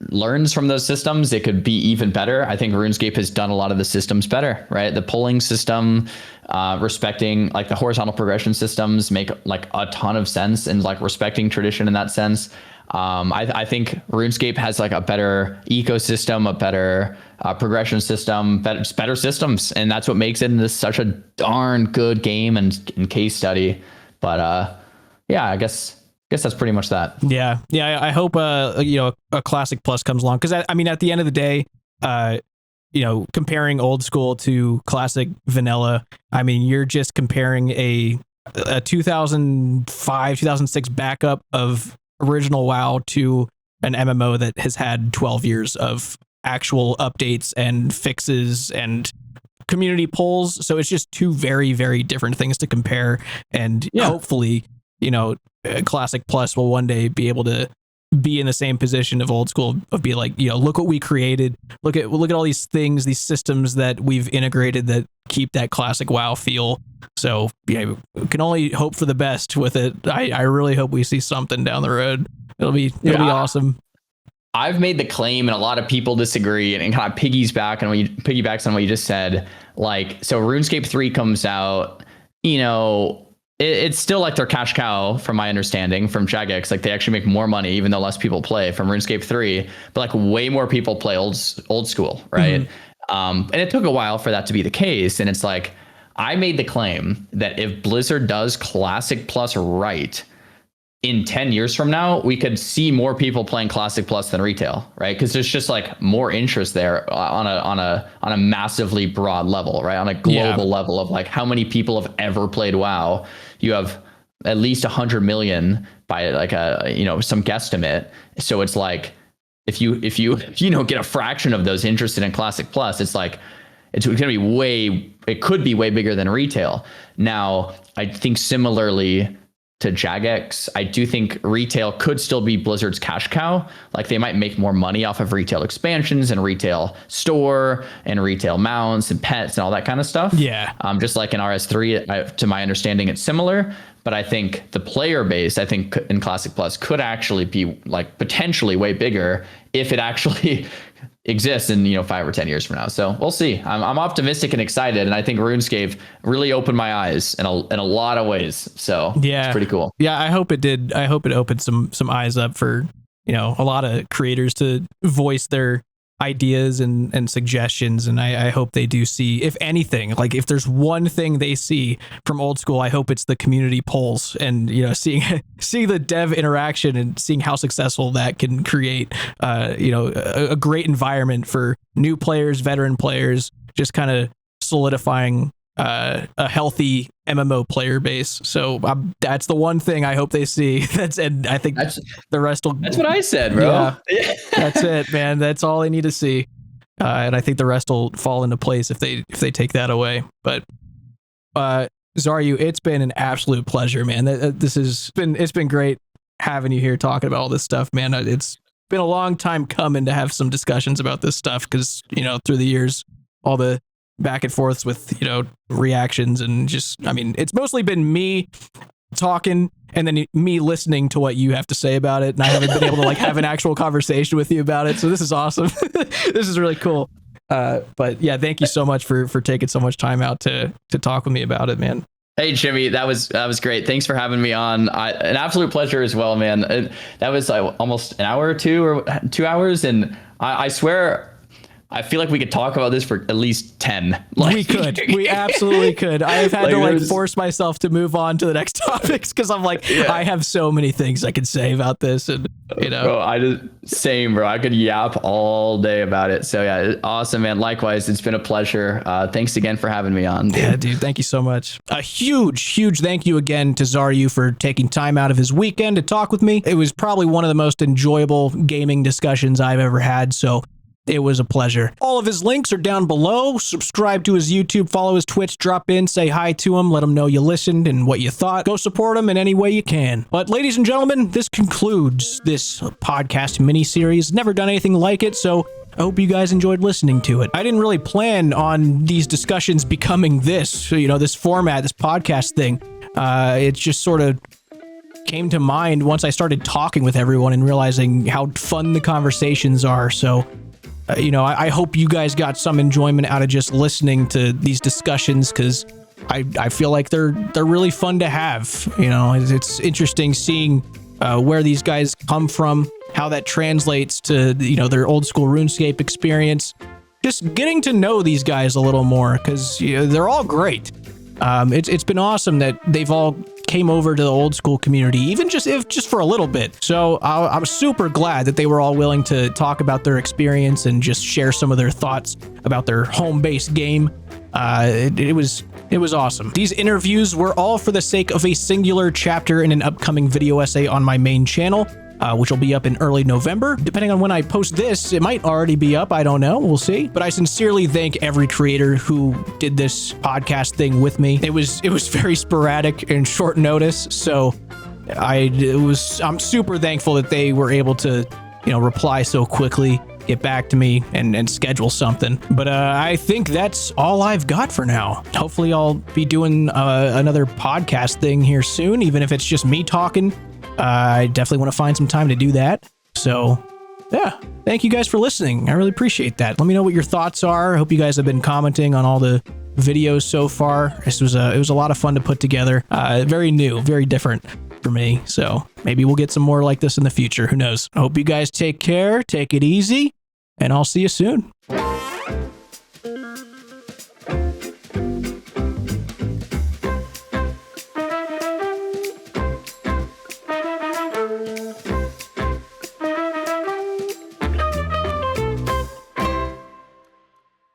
learns from those systems, it could be even better. I think RuneScape has done a lot of the systems better, right? The polling system, respecting like the horizontal progression systems make like a ton of sense, and like respecting tradition in that sense. I think RuneScape has like a better ecosystem, a better progression system, better systems, and that's what makes it this such a darn good game and case study. But yeah, I guess that's pretty much that. Yeah. I hope a Classic Plus comes along, because I mean, at the end of the day, comparing Old School to Classic Vanilla, I mean, you're just comparing a 2005 2006 backup of original WoW to an MMO that has had 12 years of actual updates and fixes and community polls. So it's just two very, very different things to compare. And hopefully, Classic Plus will one day be able to be in the same position of Old School, of be like, look what we created. Look at all these things, these systems that we've integrated that keep that classic WoW feel. So yeah, we can only hope for the best with it. I really hope we see something down the road. It'll be awesome. I've made the claim, and a lot of people disagree, and kind of piggybacks on what you just said. Like, so RuneScape 3 comes out, it's still like their cash cow, from my understanding, from Jagex. Like, they actually make more money, even though less people play from RuneScape 3, but like way more people play old school, right? Mm-hmm. And it took a while for that to be the case. And it's like, I made the claim that if Blizzard does Classic Plus right, in 10 years from now, we could see more people playing Classic Plus than retail, right? Because there's just like more interest there on a massively broad level, right? On a global level of like how many people have ever played WoW. You have at least 100 million by like some guesstimate. So it's like if you get a fraction of those interested in Classic Plus, it's like it's going to be it could be way bigger than retail. Now, I think similarly to Jagex, I do think retail could still be Blizzard's cash cow. Like, they might make more money off of retail expansions and retail store and retail mounts and pets and all that kind of stuff. Yeah. Just like in RS3, to my understanding, it's similar. But I think the player base, in Classic Plus could actually be like potentially way bigger if it actually exists in 5 or 10 years from now. So we'll see. I'm optimistic and excited, and I think RuneScape really opened my eyes in a lot of ways. So it's pretty cool. Yeah, I hope it did. I hope it opened some eyes up for a lot of creators to voice their ideas and suggestions, and I hope they do see, if anything, like if there's one thing they see from Old School, I hope it's the community polls and seeing the dev interaction and seeing how successful that can create a great environment for new players, veteran players, just kind of solidifying a healthy MMO player base. So that's the one thing I hope they see. And I think the rest will. That's what I said, bro. Yeah, that's it, man. That's all they need to see. And I think the rest will fall into place if they take that away. But Xaryu, it's been an absolute pleasure, man. It's been great having you here talking about all this stuff, man. It's been a long time coming to have some discussions about this stuff, because through the years, all the back and forths with reactions, and just, I mean, it's mostly been me talking and then me listening to what you have to say about it, and I haven't been able to like have an actual conversation with you about it. So this is awesome. This is really cool. But yeah, thank you so much for taking so much time out to talk with me about it, man. Hey Jimmy, that was great. Thanks for having me on. An absolute pleasure as well, man. That was almost an hour or 2 hours, and I swear, I feel like we could talk about this for at least 10. We absolutely could. I've had to force myself to move on to the next topics, because I'm like, I have so many things I could say about this, and Bro, same, bro. I could yap all day about it. So yeah, awesome, man. Likewise, it's been a pleasure. Thanks again for having me on. Dude. Yeah, dude. Thank you so much. A huge thank you again to Xaryu for taking time out of his weekend to talk with me. It was probably one of the most enjoyable gaming discussions I've ever had. So it was a pleasure. All of his links are down below. Subscribe to his YouTube, follow his Twitch, drop in, say hi to him, let him know you listened and what you thought. Go support him in any way you can. But ladies and gentlemen, this concludes this podcast mini-series. Never done anything like it, so I hope you guys enjoyed listening to it. I didn't really plan on these discussions becoming this format, this podcast thing. It just sort of came to mind once I started talking with everyone and realizing how fun the conversations are. So, I hope you guys got some enjoyment out of just listening to these discussions, because I feel like they're really fun to have. It's interesting seeing where these guys come from, how that translates to their old school RuneScape experience. Just getting to know these guys a little more, because they're all great. It's been awesome that they've all came over to the old school community, even if just for a little bit. So I'm super glad that they were all willing to talk about their experience and just share some of their thoughts about their home-based game. It was awesome. These interviews were all for the sake of a singular chapter in an upcoming video essay on my main channel, which will be up in early November. Depending on when I post this, it might already be up. I don't know. We'll see. But I sincerely thank every creator who did this podcast thing with me. It was very sporadic and short notice, so I'm super thankful that they were able to, reply so quickly, get back to me, and schedule something. But I think that's all I've got for now. Hopefully I'll be doing another podcast thing here soon, even if it's just me talking. I definitely want to find some time to do that. So, yeah, thank you guys for listening. I really appreciate that. Let me know what your thoughts are. I hope you guys have been commenting on all the videos so far. It was a lot of fun to put together. Very new, very different for me. So maybe we'll get some more like this in the future. Who knows? I hope you guys take care, take it easy, and I'll see you soon.